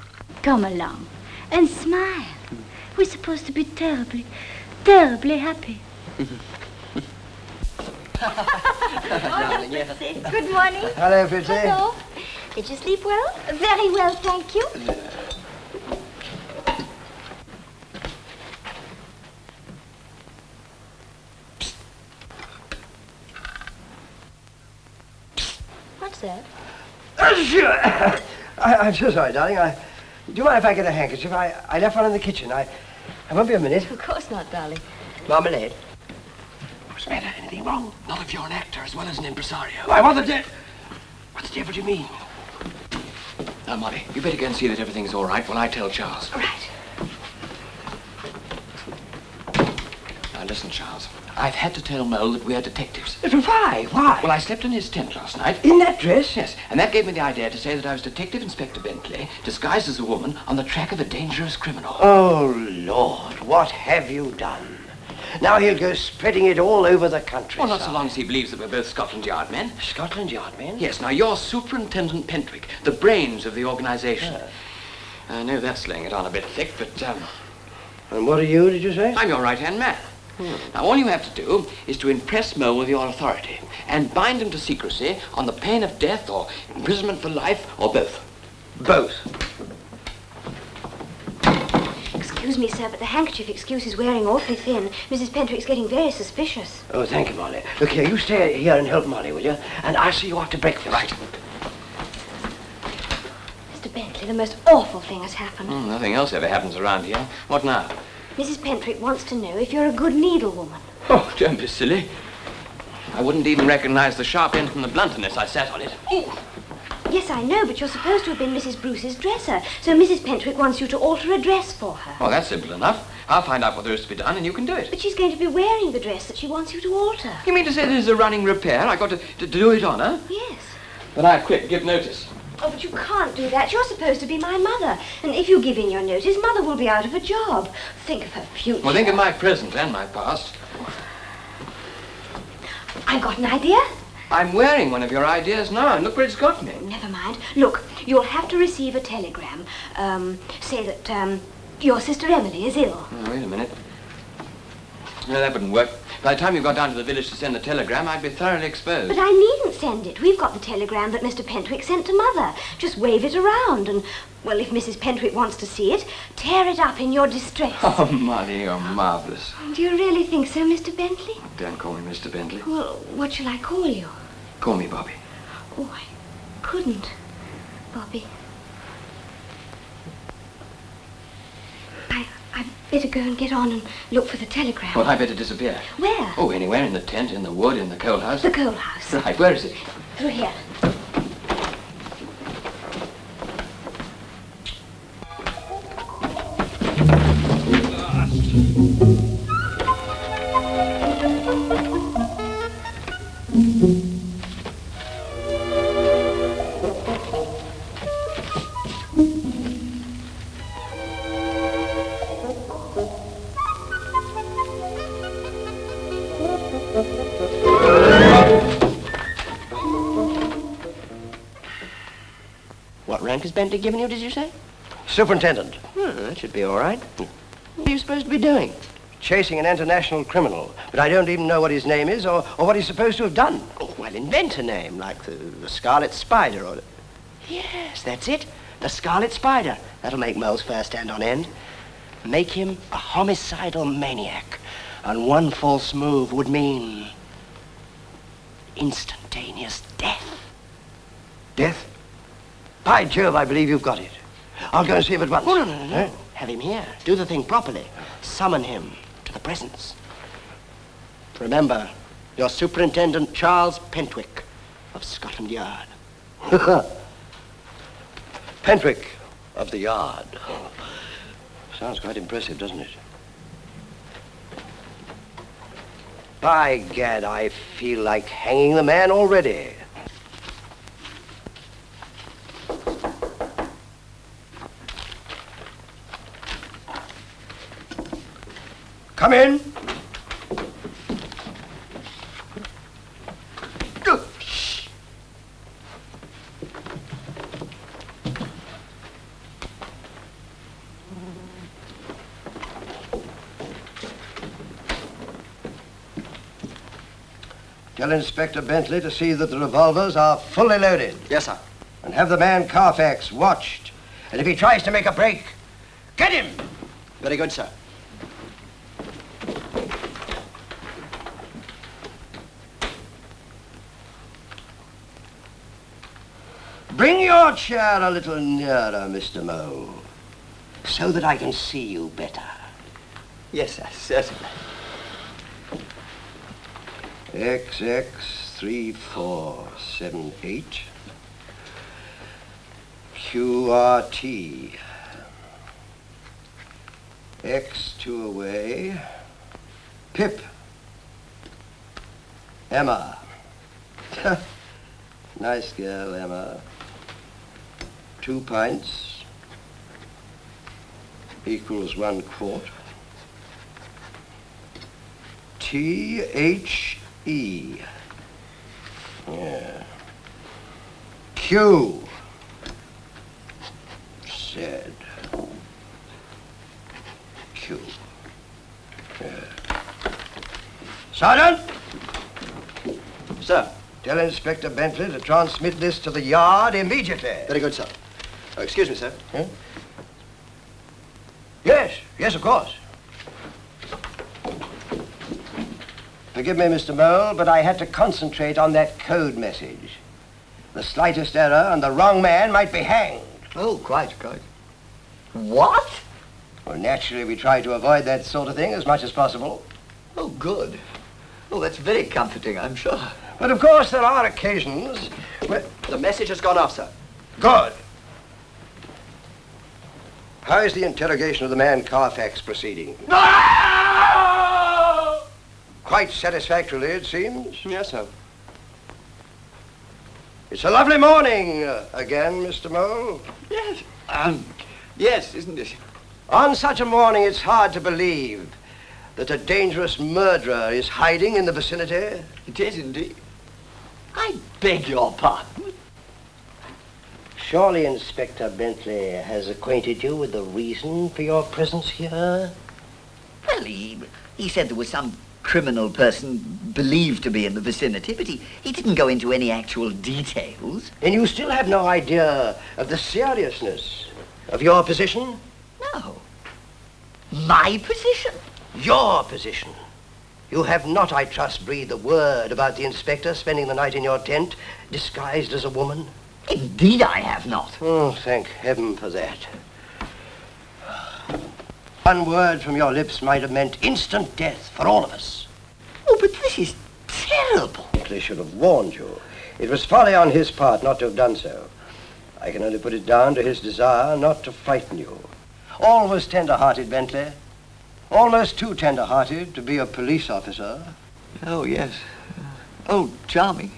Come along and smile. We're supposed to be terribly, terribly happy. Good morning. Hello, Fritzy. Hello. Did you sleep well? Very well, thank you. What's that? I'm so sorry, darling. Do you mind if I get a handkerchief? I left one in the kitchen. I won't be a minute. Of course not, darling. Marmalade. What's the matter? Anything wrong? Not if you're an actor as well as an impresario. Why, what the devil do you mean? Now, Molly, you better go and see that everything's all right while I tell Charles. All right. Now, listen, Charles. I've had to tell Mole that we're detectives. Why? Why? Well, I slept in his tent last night. In that dress? Yes, and that gave me the idea to say that I was Detective Inspector Bentley, disguised as a woman, on the track of a dangerous criminal. Oh, Lord, what have you done? Now he'll go spreading it all over the country. Well, not so long as he believes that we're both Scotland Yard men. Scotland Yard men? Yes, now you're Superintendent Pentwick, the brains of the organization. I know that's laying it on a bit thick, but, And what are you, did you say? I'm your right-hand man. Now, all you have to do is to impress Mo with your authority and bind him to secrecy on the pain of death or imprisonment for life or both. Both. Excuse me, sir, but the handkerchief excuse is wearing awfully thin. Mrs. Pentwick's getting very suspicious. Oh, thank you, Molly. Look here, you stay here and help Molly, will you? And I'll see you after breakfast. Right. Mr. Bentley, the most awful thing has happened. Nothing else ever happens around here. What now? Mrs. Pentwick wants to know if you're a good needlewoman. Oh, don't be silly. I wouldn't even recognize the sharp end from the blunt unless I sat on it. Ooh. Yes, I know, but you're supposed to have been Mrs. Bruce's dresser, so Mrs. Pentwick wants you to alter a dress for her. Oh, that's simple enough. I'll find out what there is to be done and you can do it. But she's going to be wearing the dress that she wants you to alter. You mean to say this is a running repair? I got to do it on her? Yes. Then I quit. Give notice. Oh, but you can't do that. You're supposed to be my mother. And if you give in your notice, Mother will be out of a job. Think of her future. Well, think of my present and my past. I've got an idea. I'm wearing one of your ideas now, and look where it's got me. Never mind. Look, you'll have to receive a telegram. Say that, your sister Emily is ill. Oh, wait a minute. No, that wouldn't work. By the time you got down to the village to send the telegram, I'd be thoroughly exposed. But I needn't send it. We've got the telegram that Mr. Pentwick sent to Mother. Just wave it around and, well, if Mrs. Pentwick wants to see it, tear it up in your distress. Oh, Molly, you're marvellous. Do you really think so, Mr. Bentley? Don't call me Mr. Bentley. Well, what shall I call you? Call me Bobby. Oh, I couldn't, Bobby. I'd better go and get on and look for the telegram. Well, I better disappear. Where? Oh, anywhere. In the tent, in the wood, in the coal house. The coal house. Right, where is it? Through here. What rank has Bentley given you, did you say? Superintendent. That should be all right. What are you supposed to be doing? Chasing an international criminal, but I don't even know what his name is or what he's supposed to have done. Oh, well, invent a name, like the Scarlet Spider or... Yes, that's it. The Scarlet Spider. That'll make Mole's fur stand on end. Make him a homicidal maniac. And one false move would mean... instantaneous death. Death? By Jove, I believe you've got it. I'll go and see him at once. Oh, no. Have him here. Do the thing properly. Summon him to the presence. Remember, you're Superintendent Charles Pentwick of Scotland Yard. Pentwick of the Yard. Sounds quite impressive, doesn't it? By gad, I feel like hanging the man already. Come in. Shh. Tell Inspector Bentley to see that the revolvers are fully loaded. Yes, sir. And have the man Carfax watched. And if he tries to make a break, get him! Very good, sir. Bring your chair a little nearer, Mr. Mole, so that I can see you better. Yes, sir, certainly. XX3478 QRT X2 away Pip Emma. Nice girl, Emma. 2 pints equals 1 quart. T-H-E. Yeah. Q. Said. Q. Yeah. Sergeant! Sir. Tell Inspector Bentley to transmit this to the Yard immediately. Very good, sir. Oh, excuse me, sir. Huh? Yes, of course. Forgive me, Mr. Mole, but I had to concentrate on that code message. The slightest error and the wrong man might be hanged. Oh, quite. What? Well, naturally, we try to avoid that sort of thing as much as possible. Oh, good. Oh, that's very comforting, I'm sure. But, of course, there are occasions where... The message has gone off, sir. Good. How is the interrogation of the man Carfax proceeding? Quite satisfactorily, it seems. Yes, sir. It's a lovely morning again, Mr. Mole. Yes. Yes, isn't it? On such a morning, it's hard to believe that a dangerous murderer is hiding in the vicinity. It is indeed. I beg your pardon. Surely Inspector Bentley has acquainted you with the reason for your presence here? Well, Well, he said there was some criminal person believed to be in the vicinity, but he didn't go into any actual details. And you still have no idea of the seriousness of your position? No. My position? Your position. You have not, I trust, breathed a word about the inspector spending the night in your tent, disguised as a woman? Indeed I have not. Oh, thank heaven for that. One word from your lips might have meant instant death for all of us. Oh, but this is terrible. They should have warned you. It was folly on his part not to have done so. I can only put it down to his desire not to frighten you. Always tender-hearted, Bentley. Almost too tender-hearted to be a police officer. Oh, yes. Oh, charming.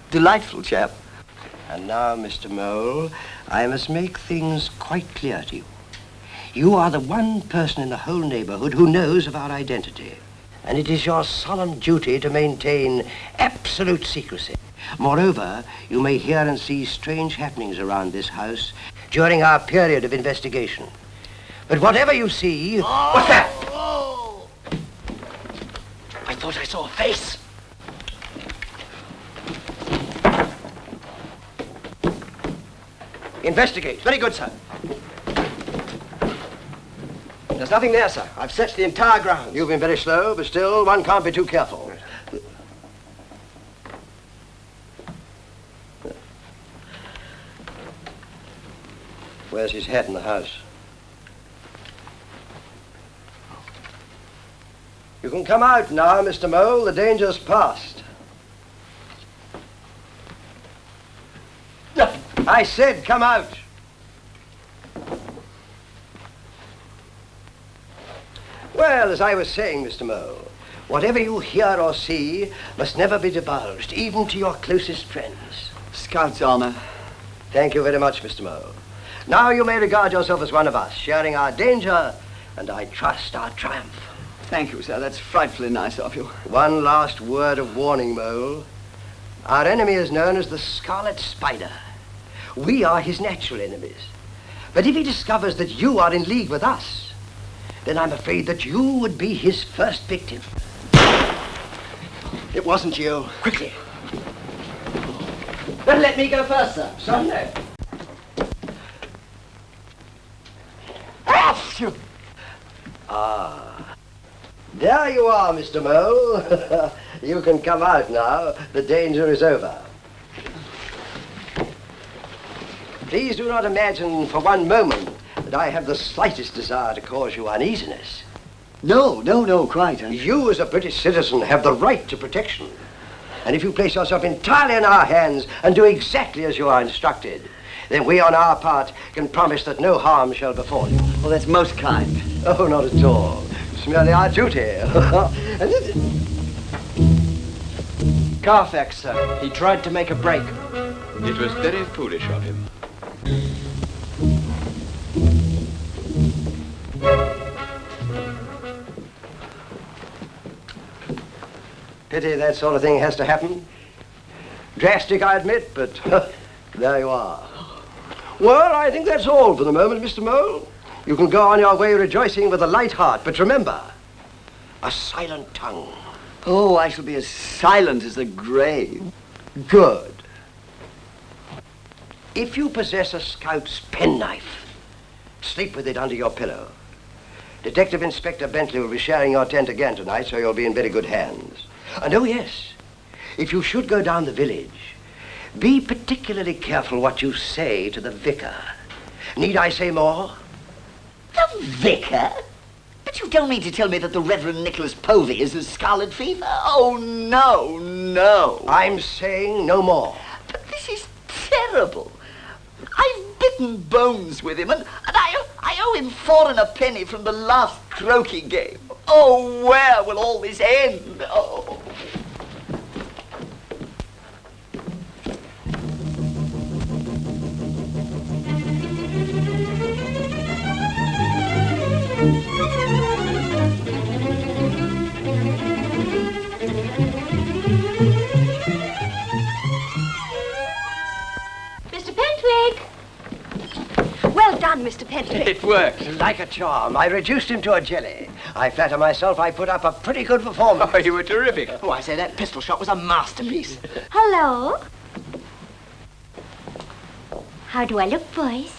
Delightful chap. And now, Mr. Mole, I must make things quite clear to you. You are the one person in the whole neighborhood who knows of our identity. And it is your solemn duty to maintain absolute secrecy. Moreover, you may hear and see strange happenings around this house during our period of investigation. But whatever you see... Oh, what's that? Oh. I thought I saw a face. Investigate. Very good, sir. There's nothing there, sir. I've searched the entire grounds. You've been very slow, but still, one can't be too careful. Where's his hat in the house? You can come out now, Mr. Mole. The danger's past. I said come out. Well, as I was saying, Mr. Mole, whatever you hear or see must never be divulged, even to your closest friends. Scout's honor. Thank you very much, Mr. Mole. Now you may regard yourself as one of us, sharing our danger and, I trust, our triumph. Thank you, sir. That's frightfully nice of you. One last word of warning, Mole. Our enemy is known as the Scarlet Spider. We are his natural enemies. But if he discovers that you are in league with us, then I'm afraid that you would be his first victim. It wasn't you. Quickly. Better let me go first, sir. Sunday. Ah. There you are, Mr. Mole. You can come out now. The danger is over. Please do not imagine for one moment that I have the slightest desire to cause you uneasiness. No, quite. You, as a British citizen, have the right to protection. And if you place yourself entirely in our hands and do exactly as you are instructed, then we, on our part, can promise that no harm shall befall you. Well, that's most kind. Oh, not at all. It's merely our duty. Carfax, sir. He tried to make a break. It was very foolish of him. Pity that sort of thing has to happen. Drastic, I admit, but there you are. Well, I think that's all for the moment, Mr. Mole. You can go on your way rejoicing with a light heart, but remember, a silent tongue. Oh, I shall be as silent as the grave. Good. If you possess a scout's penknife, sleep with it under your pillow. Detective Inspector Bentley will be sharing your tent again tonight, so you'll be in very good hands. And oh yes, if you should go down the village, be particularly careful what you say to the vicar. Need I say more? The vicar? But you don't mean to tell me that the Reverend Nicholas Povey is the scarlet fever? Oh, no. I'm saying no more. But this is terrible. I've bitten bones with him, and I owe him 4 1/2 from the last croquet game. Oh, where will all this end? Oh. Mr. Pentwick! Well done, Mr. Pentwick. It worked. Like a charm. I reduced him to a jelly. I flatter myself I put up a pretty good performance. Oh, you were terrific. Oh, I say, that pistol shot was a masterpiece. Hello. How do I look, boys?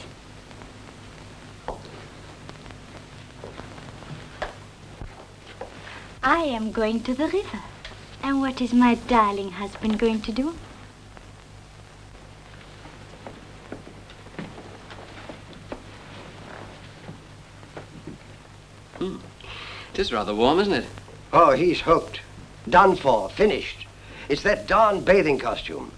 I am going to the river. And what is my darling husband going to do? It is rather warm, isn't it? Oh, he's hooked. Done for. Finished. It's that darn bathing costume.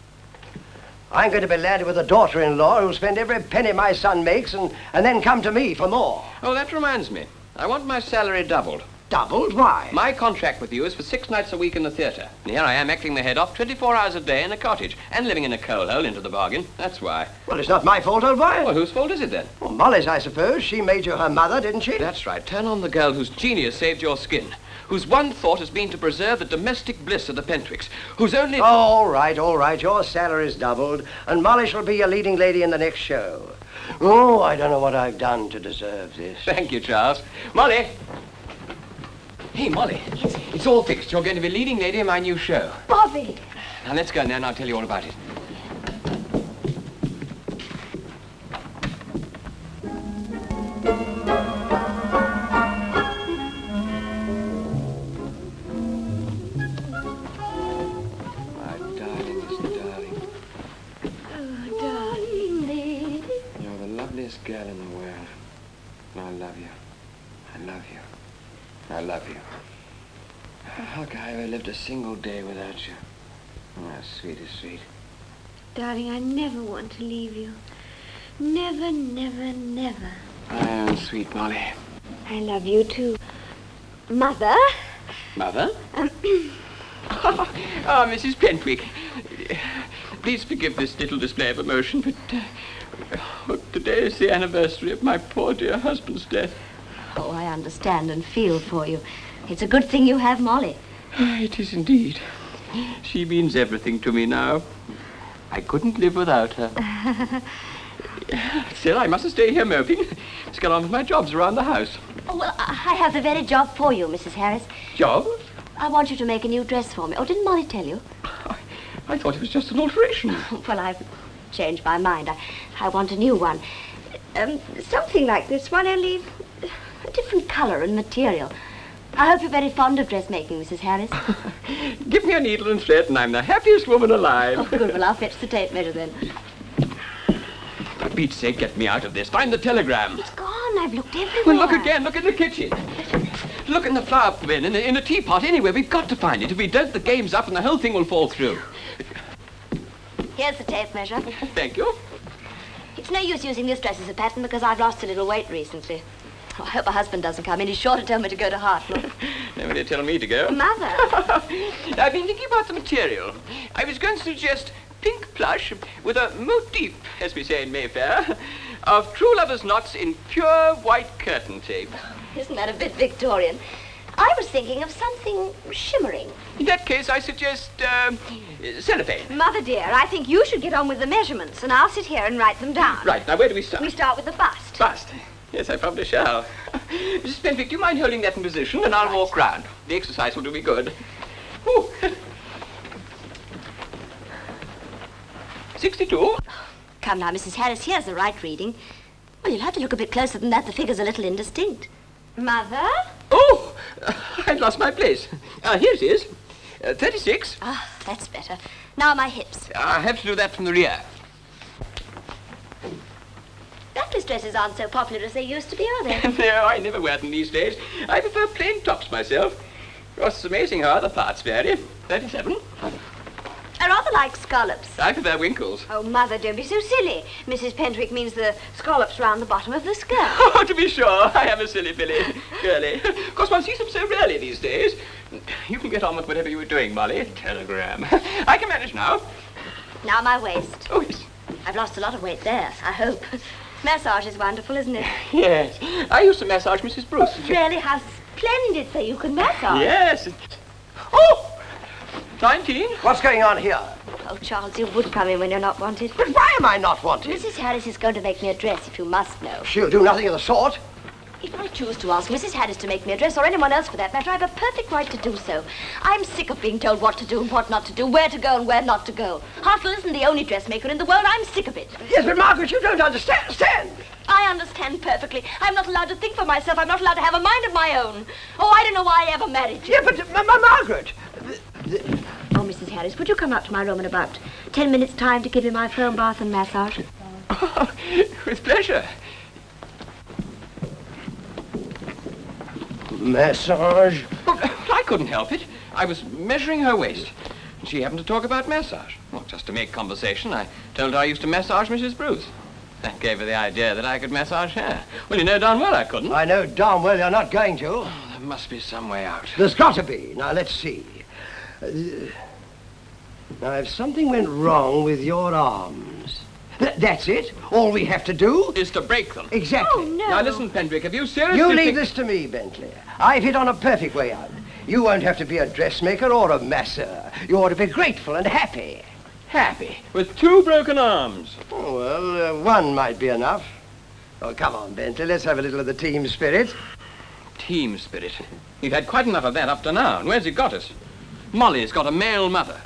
I'm going to be landed with a daughter-in-law who'll spend every penny my son makes and then come to me for more. Oh, that reminds me. I want my salary doubled. Doubled? Why? My contract with you is for 6 nights a week in the theatre. And here I am acting the head off 24 hours a day in a cottage and living in a coal hole into the bargain. That's why. Well, it's not my fault, old boy. Well, whose fault is it then? Well, Molly's, I suppose. She made you her mother, didn't she? That's right. Turn on the girl whose genius saved your skin, whose one thought has been to preserve the domestic bliss of the Pentwicks, whose only... Oh, all right, all right. Your salary's doubled, and Molly shall be your leading lady in the next show. Oh, I don't know what I've done to deserve this. Thank you, Charles. Molly! Hey, Molly. Yes. It's all fixed. You're going to be leading lady in my new show. Bobby! Now, let's go in there and I'll tell you all about it. Girl in the world. I love you. I love you. I love you. How could I ever lived a single day without you? Oh, sweet is sweet. Darling, I never want to leave you. Never, never, never. I am sweet, Molly. I love you too. Mother? Mother? Oh, Mrs. Pentwick. Please forgive this little display of emotion, but today is the anniversary of my poor dear husband's death. Oh, I understand and feel for you. It's a good thing you have Molly. It is indeed. She means everything to me now. I couldn't live without her. Still, I mustn't stay here moping. Let's get on with my jobs around the house. Oh, well, I have the very job for you, Mrs. Harris. Job? I want you to make a new dress for me. Oh, didn't Molly tell you? I thought it was just an alteration. Well, I've changed my mind. I want a new one. Something like this one, only a different color and material. I hope you're very fond of dressmaking, Mrs. Harris. Give me a needle and thread and I'm the happiest woman alive. Oh, good. Well, I'll fetch the tape measure then. For Pete's sake, get me out of this. Find the telegram. It's gone. I've looked everywhere. Well, look again. Look in the kitchen. Look in the flower bin, in the teapot, anywhere. We've got to find it. If we don't, the game's up and the whole thing will fall through. Here's the tape measure. Thank you. It's no use using this dress as a pattern because I've lost a little weight recently. Oh, I hope my husband doesn't come in. He's sure to tell me to go to Hartlepool. Nobody tell me to go. Mother. I've been thinking about the material. I was going to suggest pink plush with a motif, as we say in Mayfair, of true lovers' knots in pure white curtain tape. Isn't that a bit Victorian? I was thinking of something shimmering. In that case, I suggest cellophane. Mother dear, I think you should get on with the measurements and I'll sit here and write them down. Right, now where do we start? We start with the bust. Bust. Yes, I probably shall. Mrs. Pentwick, do you mind holding that in position and I'll walk round? The exercise will do me good. Ooh. 62. Come now, Mrs. Harris, here's the right reading. Well, you'll have to look a bit closer than that. The figure's a little indistinct. Mother? Oh, I'd lost my place. Here it is. 36. Ah, that's better. Now my hips. I have to do that from the rear. Backless dresses aren't so popular as they used to be, are they? No, I never wear them these days. I prefer plain tops myself. Oh, it's amazing how other parts vary. 37. I rather like scallops. I prefer winkles. Oh, Mother, don't be so silly. Mrs. Pentwick means the scallops round the bottom of the skirt. Oh, to be sure. I am a silly Billy. Girly. Of course, one sees them so rarely these days. You can get on with whatever you were doing, Molly. Telegram. I can manage now. Now my waist. Oh, yes. I've lost a lot of weight there, I hope. Massage is wonderful, isn't it? Yes. I used to massage Mrs. Bruce. Really, how splendid that you can massage. Yes. Oh! 19. What's going on here? Oh, Oh, Charles, you would come in when you're not wanted. But why am I not wanted? Mrs. Harris is going to make me a dress, if you must know. She'll do nothing of the sort. If I choose to ask Mrs. Harris to make me a dress, or anyone else for that matter, I have a perfect right to do so. I'm sick of being told what to do and what not to do, where to go and where not to go. Hartle isn't the only dressmaker in the world. I'm sick of it. Yes, but Margaret, you don't understand. I understand perfectly. I'm not allowed to think for myself. I'm not allowed to have a mind of my own. Oh, I don't know why I ever married you. Yeah, but Margaret. Oh, Mrs. Harris, would you come up to my room in about 10 minutes' time to give me my foam bath and massage? Oh, with pleasure. Massage? Well, I couldn't help it. I was measuring her waist. She happened to talk about massage. Well, just to make conversation, I told her I used to massage Mrs. Bruce. That gave her the idea that I could massage her. Well, you know darn well I couldn't. I know darn well you're not going to. Oh, there must be some way out. There's got to be. Now, let's see. Now, if something went wrong with your arms, that's it. All we have to do Is to break them. Exactly. Oh, no. Now, listen, Pendrick, have you seriously... You leave this to me, Bentley. I've hit on a perfect way out. You won't have to be a dressmaker or a masseur. You ought to be grateful and happy. Happy with 2 broken arms. Oh, well, one might be enough. Oh, come on, Bentley. Let's have a little of the team spirit. Team spirit. You've had quite enough of that up to now. And where's it got us? Molly's got a male mother.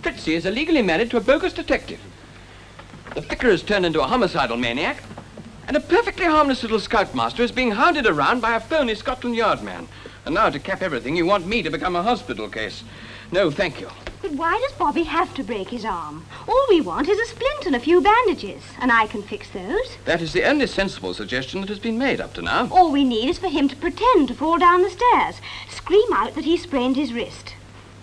Fritzy is illegally married to a bogus detective. The vicar has turned into a homicidal maniac. And a perfectly harmless little scoutmaster is being hounded around by a phony Scotland Yard man. And now, to cap everything, you want me to become a hospital case. No, thank you. But why does Bobby have to break his arm? All we want is a splint and a few bandages, and I can fix those. That is the only sensible suggestion that has been made up to now. All we need is for him to pretend to fall down the stairs, scream out that he sprained his wrist.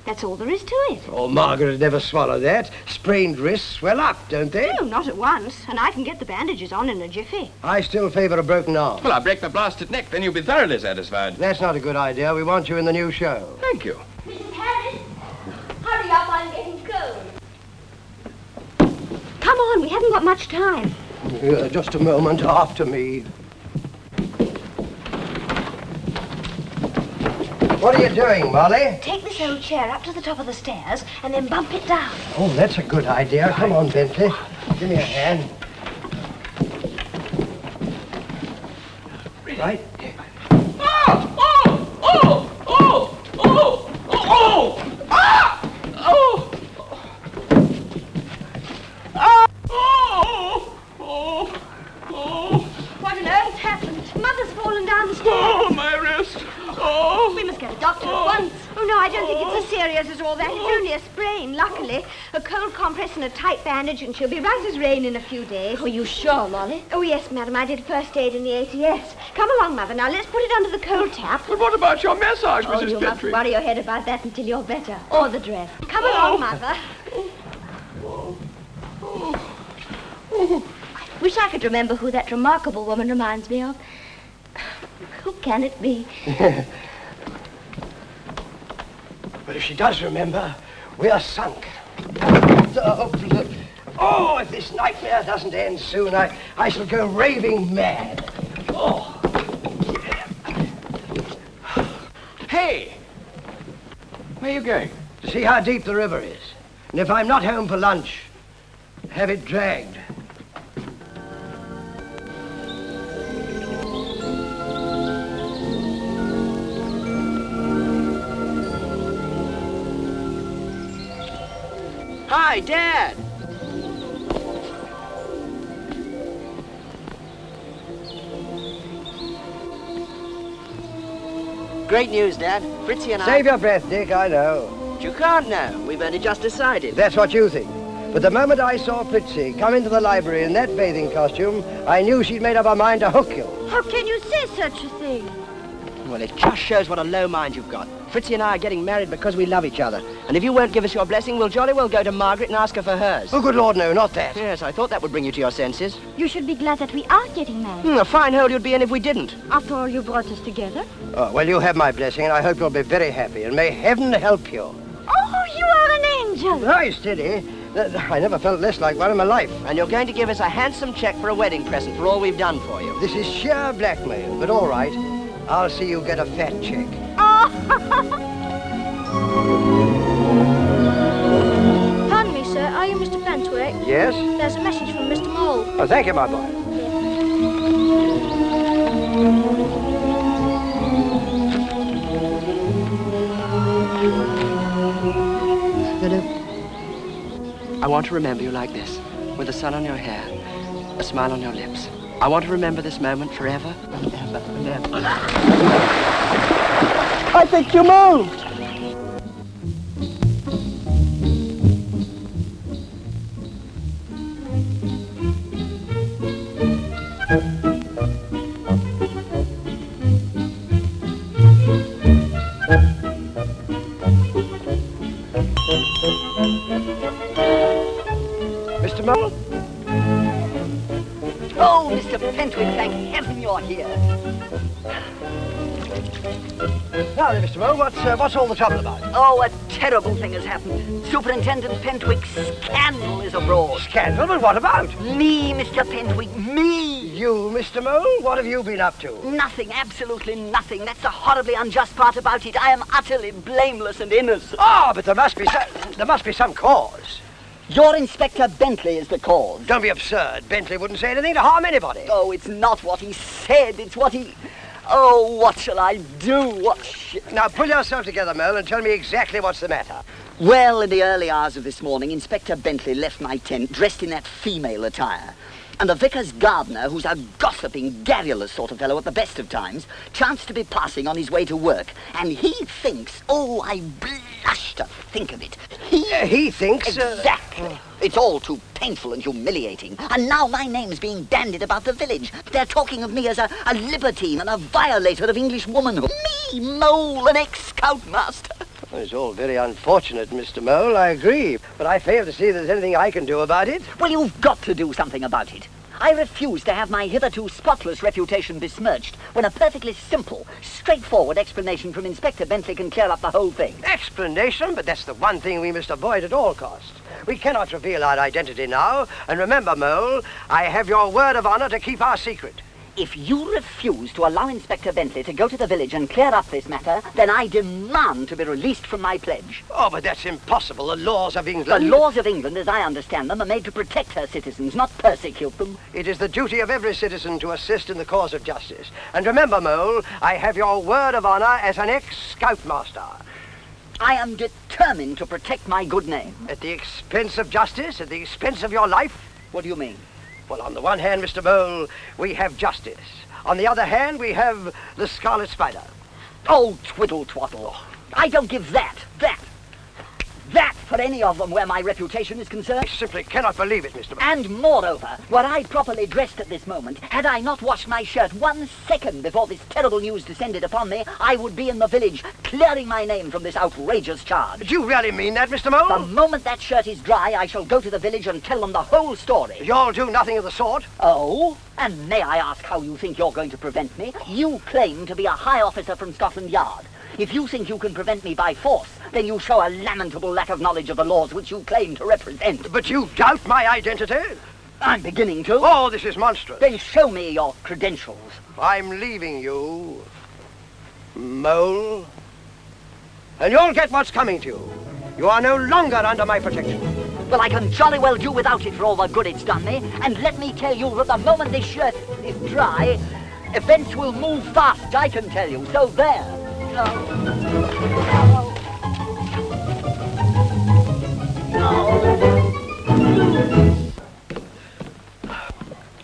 That's all there is to it. Oh, Margaret would never swallow that. Sprained wrists swell up, don't they? No, not at once, and I can get the bandages on in a jiffy. I still favor a broken arm. Well, I'll break my blasted neck, then you'll be thoroughly satisfied. That's not a good idea. We want you in the new show. Thank you. Mrs. Harris, hurry up, I'm getting cold. Come on, we haven't got much time. Just a moment, after me. What are you doing, Molly? Take this old chair up to the top of the stairs and then bump it down. Oh, that's a good idea. Come on, Bentley. Give me a hand. Right? What on earth happened? Mother's fallen down the stairs. Oh, my wrist. Oh. We must get a doctor at once. Oh, no, I don't think it's as serious as all that. It's only a sprain, luckily. A cold compress and a tight bandage, and she'll be right as rain in a few days. Are you sure, Molly? Oh, yes, madam. I did first aid in the ATS. Come along, Mother. Now, let's put it under the cold tap. But what about your massage, Oh, Mrs. you must Pendrick? worry your head about that until you're better. Or the dress. Come along, Mother. I wish I could remember who that remarkable woman reminds me of. Who can it be? But if she does remember, we are sunk. Oh, if this nightmare doesn't end soon, I shall go raving mad. Oh. Hey! Where are you going? To see how deep the river is. And if I'm not home for lunch, have it dragged. Hi, Dad. Great news, Dad. Fritzy and Save your breath, Dick, I know. You can't now. We've only just decided. That's what you think. But the moment I saw Fritzy come into the library in that bathing costume, I knew she'd made up her mind to hook you. How can you say such a thing? Well, it just shows what a low mind you've got. Fritzy and I are getting married because we love each other. And if you won't give us your blessing, we'll jolly well go to Margaret and ask her for hers. Oh, good Lord, no, not that. Yes, I thought that would bring you to your senses. You should be glad that we are getting married. A fine hole you'd be in if we didn't. After all, you brought us together. Oh, well, you have my blessing, and I hope you'll be very happy, and may heaven help you. Oh, you are an angel. Right, steady. I never felt less like one in my life. And you're going to give us a handsome check for a wedding present for all we've done for you. This is sheer blackmail, but all right. I'll see you get a fat check. Pardon me, sir. Yes? There's a message from Mr. Mole. Oh, thank you, my boy. I want to remember you like this, with the sun on your hair, a smile on your lips. I want to remember this moment forever and ever and ever. I think you moved. Mr. Mole? Oh, Mr. Pentwick, thank heaven you're here. Now then, Mr. Mole, what's all the trouble about? Oh, a terrible thing has happened. Superintendent Pentwick's scandal is abroad. Scandal? But what about? Me, Mr. Pentwick, me! You, Mr. Mole? What have you been up to? Nothing, absolutely nothing. That's the horribly unjust part about it. I am utterly blameless and innocent. Ah, but there must be some cause. Your Inspector Bentley is the cause. Don't be absurd. Bentley wouldn't say anything to harm anybody. Oh, it's not what he said, it's what he... Oh, what shall I do? Now, pull yourself together, Mole, and tell me exactly what's the matter. Well, in the early hours of this morning, Inspector Bentley left my tent dressed in that female attire. And the vicar's gardener, who's a gossiping, garrulous sort of fellow at the best of times, chanced to be passing on his way to work. And he thinks... Oh, I blush to think of it. He thinks... Exactly. It's all too painful and humiliating. And now my name's being bandied about the village. They're talking of me as a libertine and a violator of English womanhood. Me, Mole, an ex-scoutmaster. Well, it's all very unfortunate, Mr. Mole, I agree. But I fail to see there's anything I can do about it. Well, you've got to do something about it. I refuse to have my hitherto spotless reputation besmirched when a perfectly simple, straightforward explanation from Inspector Bentley can clear up the whole thing. Explanation? But that's the one thing we must avoid at all costs. We cannot reveal our identity now. And remember, Mole, I have your word of honor to keep our secret. If you refuse to allow Inspector Bentley to go to the village and clear up this matter, then I demand to be released from my pledge. Oh, but that's impossible. The laws of The England... laws of England, as I understand them, are made to protect her citizens, not persecute them. It is the duty of every citizen to assist in the cause of justice. And remember, Mole, I have your word of honor as an ex-scoutmaster. I am determined to protect my good name. At the expense of justice? At the expense of your life? What do you mean? Well, on the one hand, Mr. Mole, we have justice. On the other hand, we have the Scarlet Spider. Oh, twiddle twaddle. I don't give that for any of them where my reputation is concerned. I simply cannot believe it, Mr. Mole. And moreover, were I properly dressed at this moment, had I not washed my shirt 1 second before this terrible news descended upon me, I would be in the village, clearing my name from this outrageous charge. Do you really mean that, Mr. Mole? The moment that shirt is dry, I shall go to the village and tell them the whole story. You'll do nothing of the sort. Oh? And may I ask how you think you're going to prevent me? You claim to be a high officer from Scotland Yard. If you think you can prevent me by force, then you show a lamentable lack of knowledge of the laws which you claim to represent. But you doubt my identity? I'm beginning to. Oh, this is monstrous. Then show me your credentials. I'm leaving you, Mole. And you'll get what's coming to you. You are no longer under my protection. Well, I can jolly well do without it for all the good it's done me. And let me tell you that the moment this shirt is dry, events will move fast, I can tell you. So there.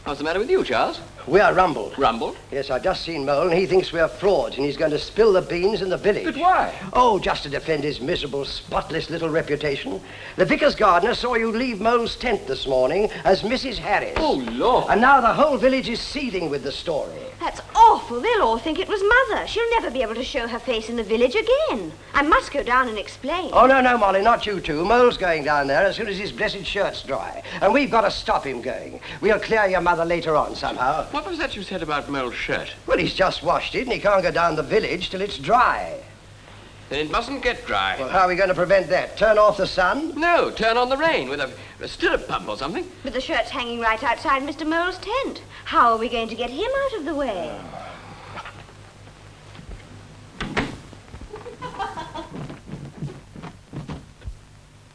What's the matter with you, Charles? We are rumbled. Rumbled? Yes, I've just seen Mole, and he thinks we're frauds, and he's going to spill the beans in the village. But why? Oh, just to defend his miserable, spotless little reputation. The vicar's gardener saw you leave Mole's tent this morning as Mrs. Harris. Oh, Lord. And now the whole village is seething with the story. That's awful. They'll all think it was Mother. She'll never be able to show her face in the village again. I must go down and explain. Oh, no, Molly, not you two. Mole's going down there as soon as his blessed shirt's dry. And we've got to stop him going. We'll clear your mother later on somehow. What was that you said about Mole's shirt? Well, he's just washed it, and he can't go down the village till it's dry. Then it mustn't get dry. Well, how are we going to prevent that? Turn off the sun? No, turn on the rain with a stirrup pump or something. But the shirt's hanging right outside Mr. Mole's tent. How are we going to get him out of the way?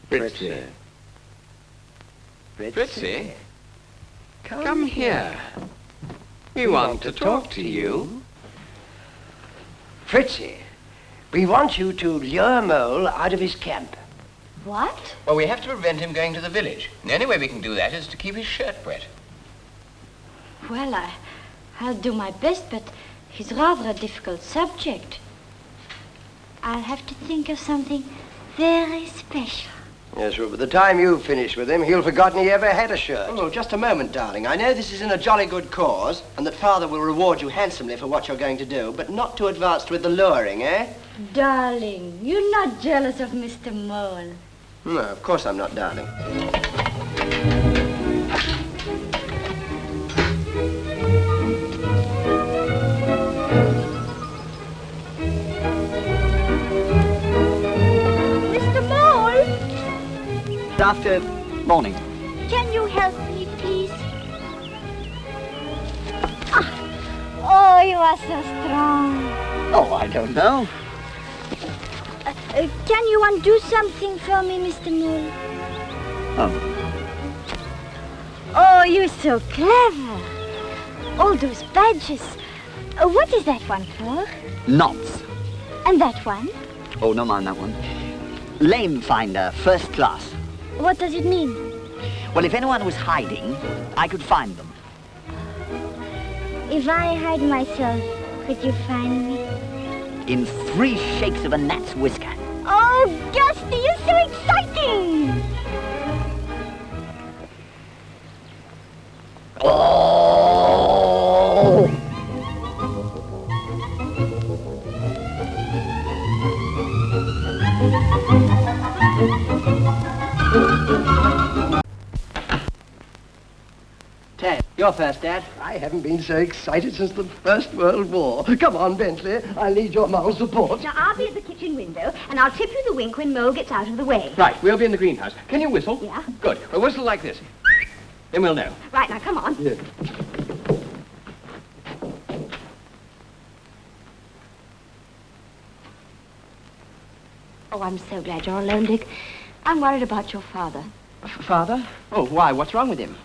Fritzy. Fritzy, come here. We want to talk to you. Fritzy, we want you to lure Mole out of his camp. What? Well, we have to prevent him going to the village. And the only way we can do that is to keep his shirt wet. Well, I'll do my best, but he's rather a difficult subject. I'll have to think of something very special. Yes, well, by the time you finish with him, he'll have forgotten he ever had a shirt. Oh, just a moment, darling. I know this is in a jolly good cause, and that Father will reward you handsomely for what you're going to do, but not too advanced with the luring, eh? Darling, you're not jealous of Mr. Mole. No, of course I'm not, darling. Mr. Mole, After morning. Can you help me, please? Oh, you are so strong. Oh, I don't know. Can you undo something for me, Mr. Mole? Oh. Oh, you're so clever. All those badges. What is that one for? Knots. And that one? Oh, no mind that one. Lame finder, first class. What does it mean? Well, if anyone was hiding, I could find them. If I hide myself, could you find me? In 3 shakes of a gnat's whisker. Oh, Gusty, you're so exciting! Oh! Ted, you're first, Dad. I haven't been so excited since the First World War. Come on, Bentley. I need your moral support. Now, I'll be at the kitchen window, and I'll tip you the wink when Mole gets out of the way. Right, we'll be in the greenhouse. Can you whistle? Yeah. Good. A whistle like this. Then we'll know. Right, now, come on. Yeah. Oh, I'm so glad you're alone, Dick. I'm worried about your father. Father? Oh, why? What's wrong with him?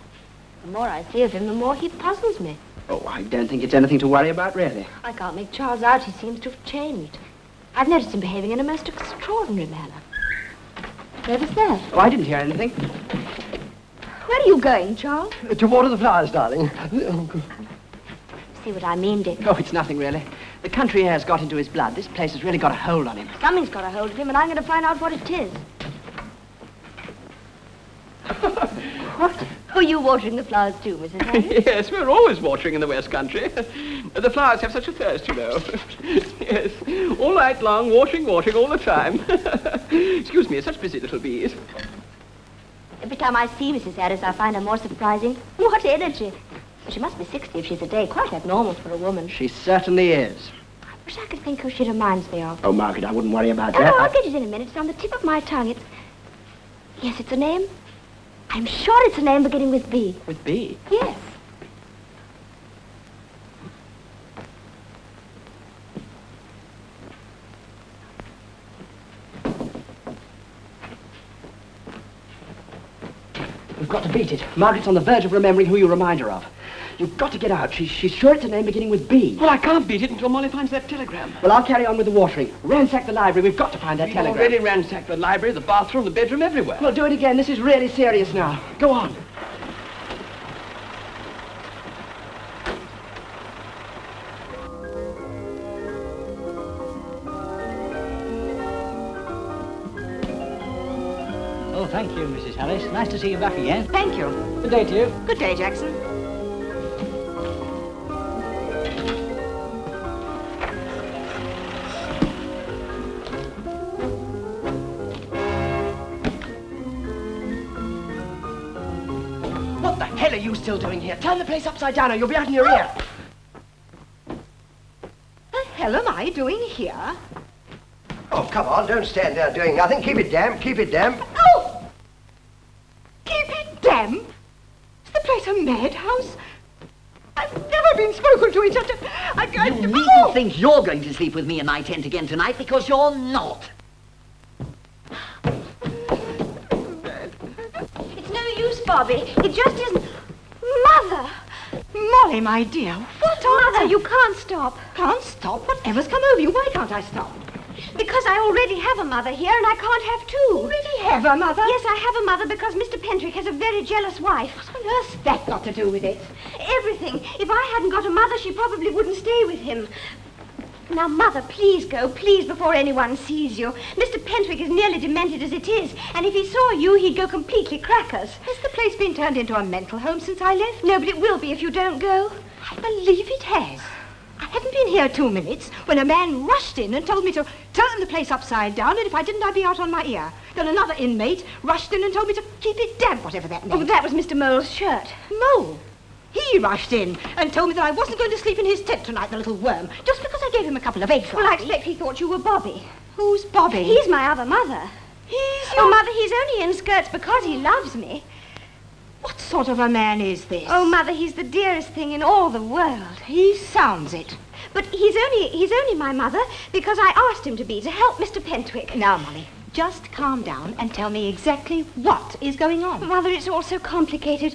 The more I see of him, the more he puzzles me. Oh, I don't think it's anything to worry about, really. I can't make Charles out. He seems to have changed. I've noticed him behaving in a most extraordinary manner. Where was that? Oh, I didn't hear anything. Where are you going, Charles? To water the flowers, darling. See what I mean, Dick? Oh, it's nothing, really. The country air's got into his blood. This place has really got a hold on him. Something's got a hold of him, and I'm going to find out what it is. What? Are you watering the flowers too, Mrs. Harris? Yes, we're always watering in the West Country. The flowers have such a thirst, you know. Yes, all night long, watering all the time. Excuse me, such busy little bees. Every time I see Mrs. Harris, I find her more surprising. What energy! She must be 60 if she's a day. Quite abnormal for a woman. She certainly is. I wish I could think who she reminds me of. Oh, Margaret, I wouldn't worry about Oh, that. no, I'll get it in a minute. It's on the tip of my tongue. It's... Yes, it's a name. I'm sure it's a name beginning with B. With B? Yes. We've got to beat it. Margaret's on the verge of remembering who you remind her of. You've got to get out. She's sure it's a name beginning with B. Well, I can't beat it until Molly finds that telegram. Well, I'll carry on with the watering. Ransack the library. We've got to find that We've telegram. already ransacked the library, the bathroom, the bedroom, everywhere. Well, do it again. This is really serious now. Go on. Oh, thank you, Mrs. Harris. Nice to see you back again. Thank you. Good day to you. Good day, Jackson. What the hell are you still doing here? Turn the place upside down or you'll be out in your ear. The hell am I doing here? Oh, come on, don't stand there doing nothing. Keep it damp, keep it damp. Oh! Keep it damp? Is the place a madhouse? I've never been spoken to in such a... You needn't think you're going to sleep with me in my tent again tonight, because you're not. It's no use Bobby. It just isn't... Mother! Molly, my dear, what on Mother, you can't stop. Can't stop? Whatever's come over you? Why can't I stop? Because I already have a mother here and I can't have two. Already have a mother? Yes, I have a mother because Mr. Pentwick has a very jealous wife. What on earth's that got to do with it? Everything. If I hadn't got a mother, she probably wouldn't stay with him. Now, Mother, please go, please, before anyone sees you. Mr. Pentwick is nearly demented as it is, and if he saw you, he'd go completely crackers. Has the place been turned into a mental home since I left? No, but it will be if you don't go. I believe it has. I hadn't been here 2 minutes when a man rushed in and told me to turn the place upside down, and if I didn't, I'd be out on my ear. Then another inmate rushed in and told me to keep it damp, whatever that meant. Oh, that was Mr. Mole's shirt. Mole? He rushed in and told me that I wasn't going to sleep in his tent tonight, the little worm, just because I gave him a couple of eggs. Well, I expect he thought you were Bobby. Who's Bobby? He's my other mother. He's your... Oh, Mother, he's only in skirts because he loves me. What sort of a man is this? Oh, Mother, he's the dearest thing in all the world. He sounds it. But he's only my mother because I asked him to be, to help Mr. Pentwick. Now, Molly, just calm down and tell me exactly what is going on. Mother, it's all so complicated.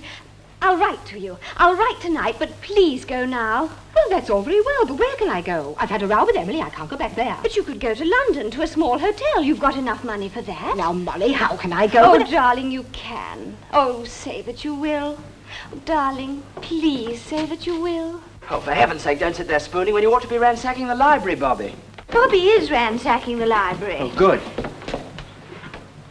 I'll write to you. I'll write tonight, but please go now. Well, that's all very well, but where can I go? I've had a row with Emily. I can't go back there. But you could go to London, to a small hotel. You've got enough money for that. Now, Molly, how can I go? Oh, darling, you can. Oh, say that you will. Oh, darling, please say that you will. Oh, for heaven's sake, don't sit there spooning when you ought to be ransacking the library, Bobby. Bobby is ransacking the library. Oh, good.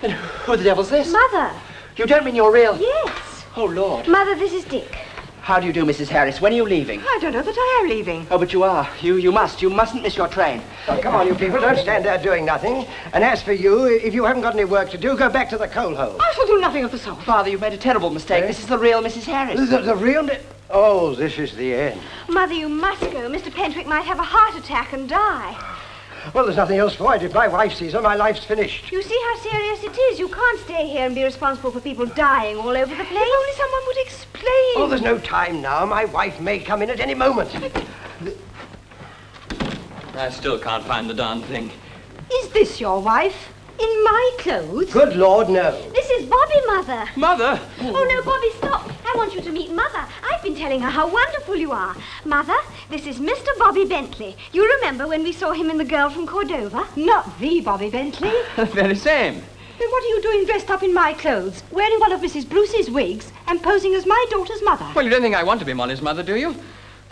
And who the devil's this? Mother. You don't mean you're real? Yes. Oh, Lord. Mother, this is Dick. How do you do, Mrs. Harris? When are you leaving? I don't know that I am leaving. Oh, but you are. You mustn't miss your train. Oh, come on, you people, don't stand there doing nothing. And as for you, if you haven't got any work to do, go back to the coal hole. I shall do nothing of the sort. Father, you've made a terrible mistake. Eh? This is the real Mrs. Harris. The real... Oh, this is the end. Mother, you must go. Mr. Pentwick might have a heart attack and die. Well, there's nothing else for it. If my wife sees her, my life's finished. You see how serious it is. You can't stay here and be responsible for people dying all over the place. If only someone would explain. Oh, there's no time now. My wife may come in at any moment. I still can't find the darn thing. Is this your wife? In my clothes? Good Lord, no. This is Bobby, Mother. Mother! Oh, no, Bobby, stop. I want you to meet Mother. I've been telling her how wonderful you are. Mother, this is Mr. Bobby Bentley. You remember when we saw him in The Girl from Cordova? Not the Bobby Bentley. The very same. Then what are you doing dressed up in my clothes, wearing one of Mrs. Bruce's wigs, and posing as my daughter's mother? Well, you don't think I want to be Molly's mother, do you?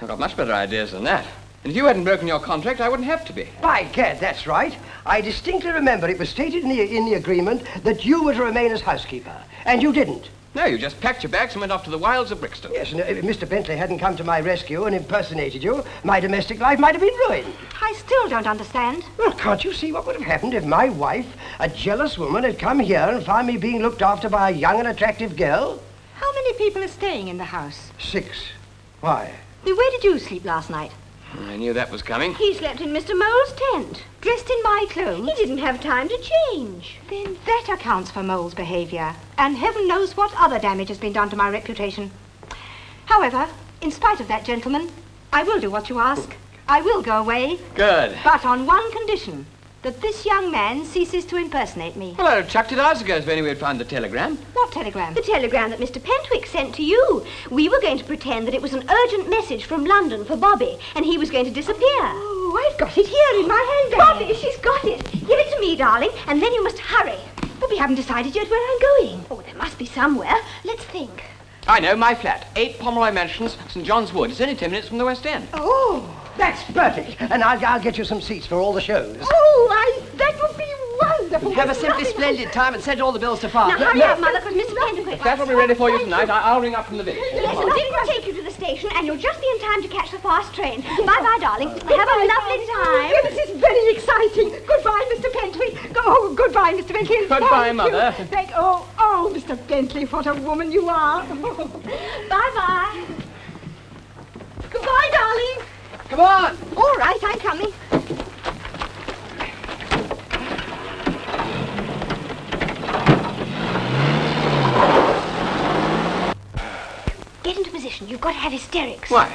I've got much better ideas than that. And if you hadn't broken your contract, I wouldn't have to be. By gad, that's right. I distinctly remember it was stated in the agreement that you were to remain as housekeeper. And you didn't. No, you just packed your bags and went off to the wilds of Brixton. Yes, and if Mr. Bentley hadn't come to my rescue and impersonated you, my domestic life might have been ruined. I still don't understand. Well, can't you see what would have happened if my wife, a jealous woman, had come here and found me being looked after by a young and attractive girl? How many people are staying in the house? 6. Why? Then where did you sleep last night? I knew that was coming. He slept in Mr. Mole's tent. Dressed in my clothes? He didn't have time to change. Then that accounts for Mole's behavior. And heaven knows what other damage has been done to my reputation. However, in spite of that, gentlemen, I will do what you ask. I will go away. Good. But on one condition, that this young man ceases to impersonate me. Well, I chucked it hours ago if anyway had found the telegram. What telegram? The telegram that Mr. Pentwick sent to you. We were going to pretend that it was an urgent message from London for Bobby, and he was going to disappear. Oh, I've got it here in my handbag. Bobby, she's got it. Give it to me, darling, and then you must hurry. But we haven't decided yet where I'm going. Oh, there must be somewhere. Let's think. I know, my flat. 8 Pomeroy Mansions, St. John's Wood. It's only 10 minutes from the West End. Oh, That's perfect. And I'll get you some seats for all the shows. that would be wonderful. Have a simply splendid time and send all the bills to Father. Now, hurry up, Mother, because Mr. Pentwick... If that'll be ready for you tonight, I'll ring up from the village. Yes, and Dick will take you to the station, and you'll just be in time to catch the fast train. Bye-bye, darling. Have a lovely time. This is very exciting. Goodbye, Mr. Bentley. Oh, goodbye, Mr. Bentley. Goodbye, Thank Mother. you. Oh, Mr. Bentley, what a woman you are. Bye-bye. Goodbye, darling. Come on! All right, I'm coming. Get into position. You've got to have hysterics. Why?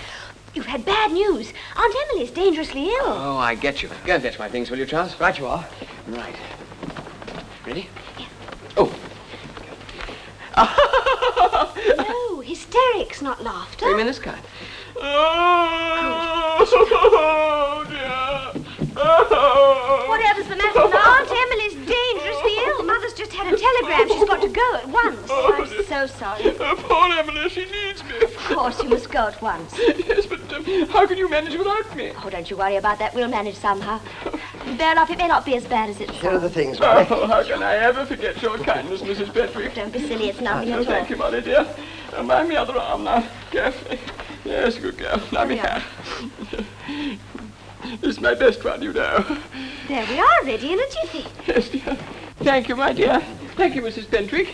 You've had bad news. Aunt Emily's dangerously ill. Oh, I get you. Go and fetch my things, will you, Charles? Right you are. Right. Ready? Yeah. Oh. No, hysterics, not laughter. You mean this kind? Oh, dear. Oh. Whatever's the matter with Aunt Emily's dangerously ill. Mother's just had a telegram. She's got to go at once. I'm so sorry. Poor Emily, she needs me. Of course, you must go at once. Yes, but how can you manage without me? Oh, don't you worry about that. We'll manage somehow. Bear enough, it may not be as bad as it Here are the sounds. things, Molly. Oh, how can I ever forget your kindness, Mrs. Petrie? Don't be silly, it's nothing Oh, at all. thank you, Molly, dear. Mind me other arm now. Carefully. Yes, good girl. Now me hat. This is my best one, you know. There we are, ready in a jiffy. Yes, dear. Thank you, my dear. Thank you, Mrs. Pentwick.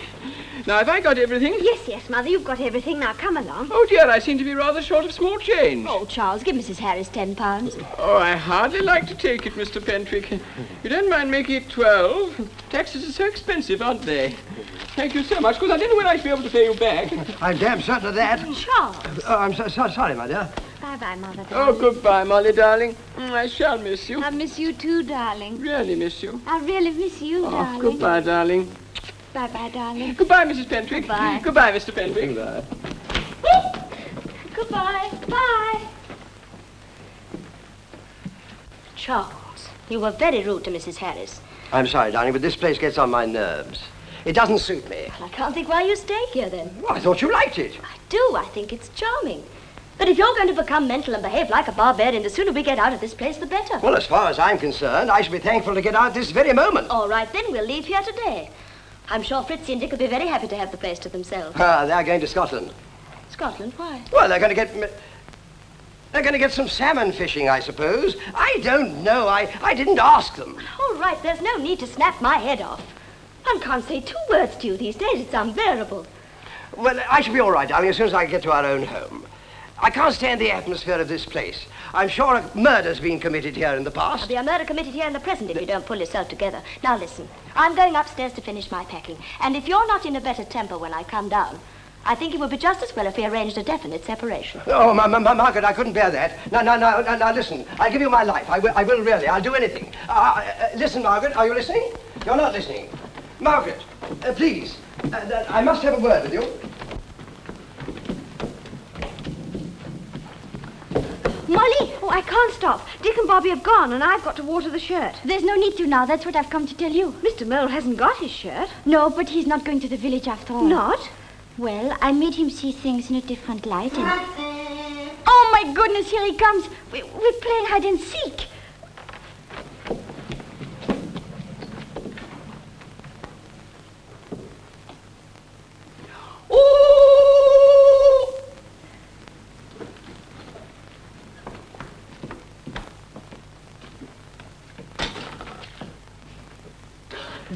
Now, have I got everything? Yes, Mother, you've got everything. Now, come along. Oh, dear, I seem to be rather short of small change. Oh, Charles, give Mrs. Harris £10. Oh, I hardly like to take it, Mr. Pentwick. You don't mind making it 12? Taxes are so expensive, aren't they? Thank you so much, because I didn't know when I'd be able to pay you back. I'm damn certain of that. Charles. Oh, I'm so sorry, my dear. Bye-bye, Mother. Oh, goodbye, Molly, darling. I shall miss you. I miss you too, darling. Really miss you. I really miss you, Oh, darling. goodbye, darling. Bye-bye, darling. Goodbye, Mrs. Pentwick. Goodbye. Goodbye, Mr. Pentwick. Goodbye. Goodbye. Bye. Charles, you were very rude to Mrs. Harris. I'm sorry, darling, but this place gets on my nerves. It doesn't suit me. I can't think why you stay here, then. Well, I thought you liked it. I do. I think it's charming. But if you're going to become mental and behave like a barbarian, the sooner we get out of this place, the better. Well, as far as I'm concerned, I should be thankful to get out this very moment. All right, then, we'll leave here today. I'm sure Fritzy and Dick will be very happy to have the place to themselves. They're going to Scotland. Scotland, why? Well, they're going to get some salmon fishing, I suppose. I don't know. I didn't ask them. All right, there's no need to snap my head off. One can't say 2 words to you these days. It's unbearable. Well, I shall be all right, darling, as soon as I get to our own home. I can't stand the atmosphere of this place. I'm sure a murder's been committed here in the past. There'll be a murder committed here in the present if you don't pull yourself together. Now listen, I'm going upstairs to finish my packing. And if you're not in a better temper when I come down, I think it would be just as well if we arranged a definite separation. Oh, Margaret, I couldn't bear that. Now, listen. I'll give you my life. I will really. I'll do anything. Listen, Margaret, are you listening? You're not listening. Margaret, please. I must have a word with you. Molly! Oh, I can't stop. Dick and Bobby have gone, and I've got to water the shirt. There's no need to now. That's what I've come to tell you. Mr. Mole hasn't got his shirt. No, but he's not going to the village after all. Not? Well, I made him see things in a different light and... Oh, my goodness, here he comes. We're playing hide and seek.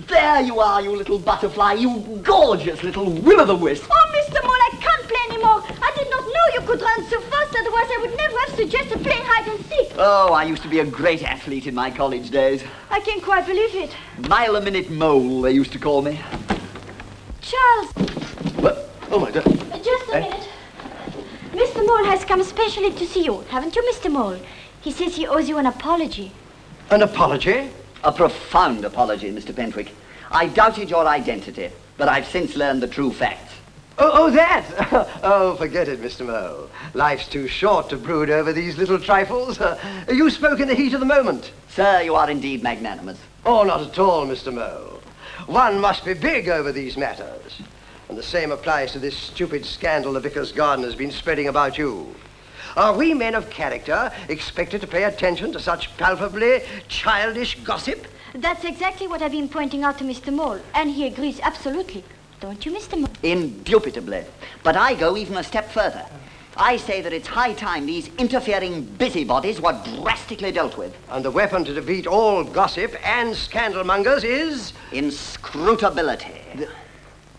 There you are, you little butterfly, you gorgeous little will-o'-the-wisp. Oh, Mr. Mole, I can't play anymore. I did not know you could run so fast, otherwise I would never have suggested playing hide and seek. Oh, I used to be a great athlete in my college days. I can't quite believe it. Mile-a-minute mole, they used to call me. Charles, What? Oh, my God. Just a minute. Mr. Mole has come especially to see you, haven't you, Mr. Mole? He says he owes you an apology. An apology? A profound apology, Mr. Pentwick. I doubted your identity, but I've since learned the true facts. Oh, that! Oh, forget it, Mr. Mole. Life's too short to brood over these little trifles. You spoke in the heat of the moment. Sir, you are indeed magnanimous. Oh, not at all, Mr. Mole. One must be big over these matters. And the same applies to this stupid scandal the vicar's garden has been spreading about you. Are we men of character expected to pay attention to such palpably childish gossip? That's exactly what I've been pointing out to Mr. Mole, and he agrees absolutely. Don't you, Mr. Mole? Indubitably. But I go even a step further. I say that it's high time these interfering busybodies were drastically dealt with. And the weapon to defeat all gossip and scandalmongers is... inscrutability.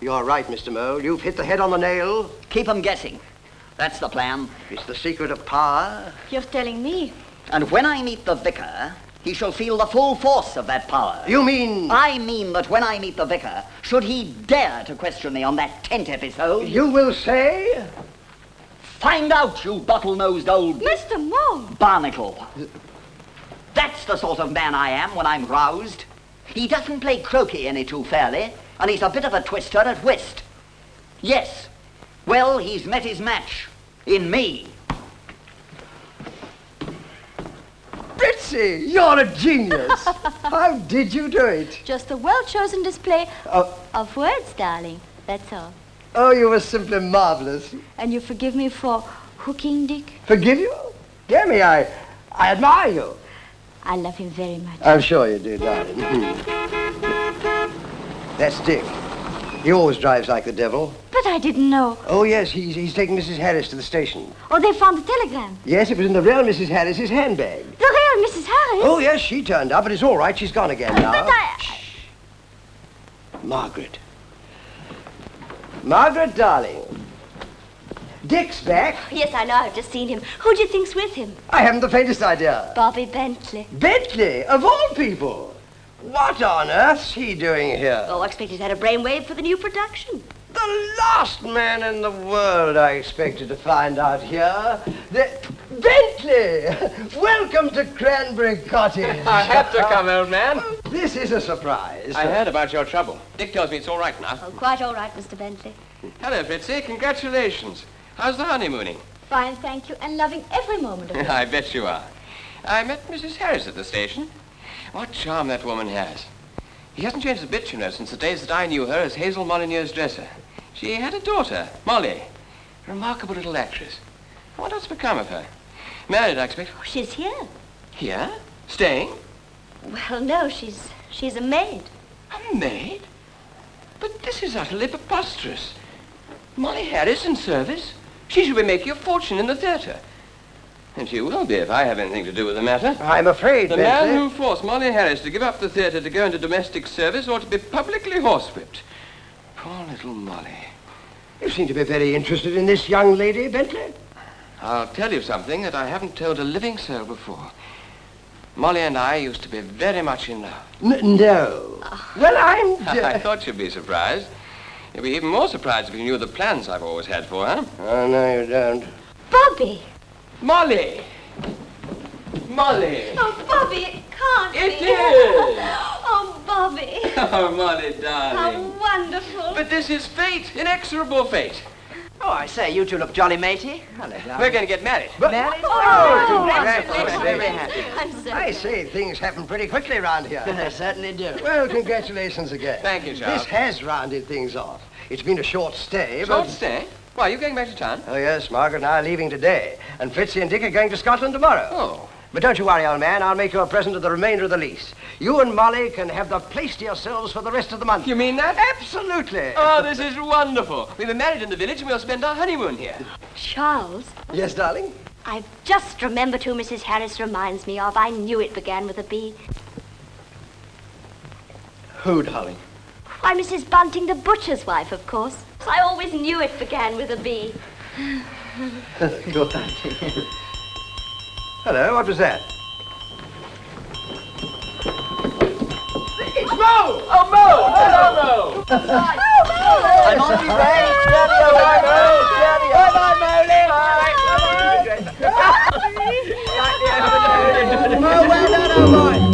You're right, Mr. Mole. You've hit the head on the nail. Keep 'em guessing. That's the plan. It's the secret of power. You're telling me. And when I meet the vicar, he shall feel the full force of that power. You mean... I mean that when I meet the vicar, should he dare to question me on that tent episode... You will say... Find out, you bottle-nosed old... Mr. Mole! barnacle. That's the sort of man I am when I'm roused. He doesn't play croquet any too fairly, and he's a bit of a twister at whist. Yes, Well, he's met his match. In me. Fritzy, you're a genius. How did you do it? Just a well-chosen display of words, darling. That's all. Oh, you were simply marvelous. And you forgive me for hooking Dick? Forgive you? Dear me, I admire you. I love him very much. I'm sure you do, darling. That's Dick. He always drives like the devil. But I didn't know. Oh, yes, he's taking Mrs. Harris to the station. Oh, they found the telegram. Yes, it was in the real Mrs. Harris's handbag. The real Mrs. Harris? Oh, yes, she turned up, but it's all right. She's gone again now. But Shh. Margaret. Margaret, darling. Dick's back. Yes, I know. I've just seen him. Who do you think's with him? I haven't the faintest idea. Bobby Bentley. Bentley, of all people. What on earth's he doing here? Oh, I expect he's had a brainwave for the new production. The last man in the world I expected to find out here. Bentley! Welcome to Cranberry Cottage. I had to come, old man. This is a surprise. I heard about your trouble. Dick tells me it's all right now. Oh, quite all right, Mr. Bentley. Hello, Fritzy. Congratulations. How's the honeymooning? Fine, thank you, and loving every moment of it. I bet you are. I met Mrs. Harris at the station. What charm that woman has. He hasn't changed a bit, you know, since the days that I knew her as Hazel Molyneux's dresser. She had a daughter, Molly. A remarkable little actress. I wonder what's become of her. Married, I expect. Oh, she's here. Here? Staying? Well, no, she's a maid. A maid? But this is utterly preposterous. Molly Harris in service? She should be making a fortune in the theatre. And she will be if I have anything to do with the matter. I'm afraid, The Bentley. man who forced Molly Harris to give up the theatre to go into domestic service ought to be publicly horsewhipped. Poor little Molly. You seem to be very interested in this young lady, Bentley. I'll tell you something that I haven't told a living soul before. Molly and I used to be very much in love. No. Well, I thought you'd be surprised. You'd be even more surprised if you knew the plans I've always had for her. Oh, no, you don't. Bobby! Molly! Molly! Oh, Bobby, it can't It be. is! Oh, Bobby. Oh, Molly, How darling. wonderful. But this is fate, inexorable fate. Oh, I say, you two look jolly matey. Hello, darling. We're going to get married. Married? Oh, congratulations. Very happy. I'm so I say, things happen pretty quickly around here. They certainly do. Well, congratulations again. Thank you, Charles. This has rounded things off. It's been a short stay, Short but... stay? Why, are you going back to town? Oh, yes, Margaret and I are leaving today. And Fritzy and Dick are going to Scotland tomorrow. Oh. But don't you worry, old man. I'll make you a present of the remainder of the lease. You and Molly can have the place to yourselves for the rest of the month. You mean that? Absolutely. Oh, this is wonderful. We've been married in the village and we'll spend our honeymoon here. Charles, Yes, darling? I've just remembered who Mrs. Harris reminds me of. I knew it began with a B. Who, darling? Why, Mrs. Bunting, the butcher's wife, of course. I always knew it began with a B. Good. Hello, what was that? It's Mo! Oh, Mo! Hello, Mo! I'm on my way. Mo, well done, old boy.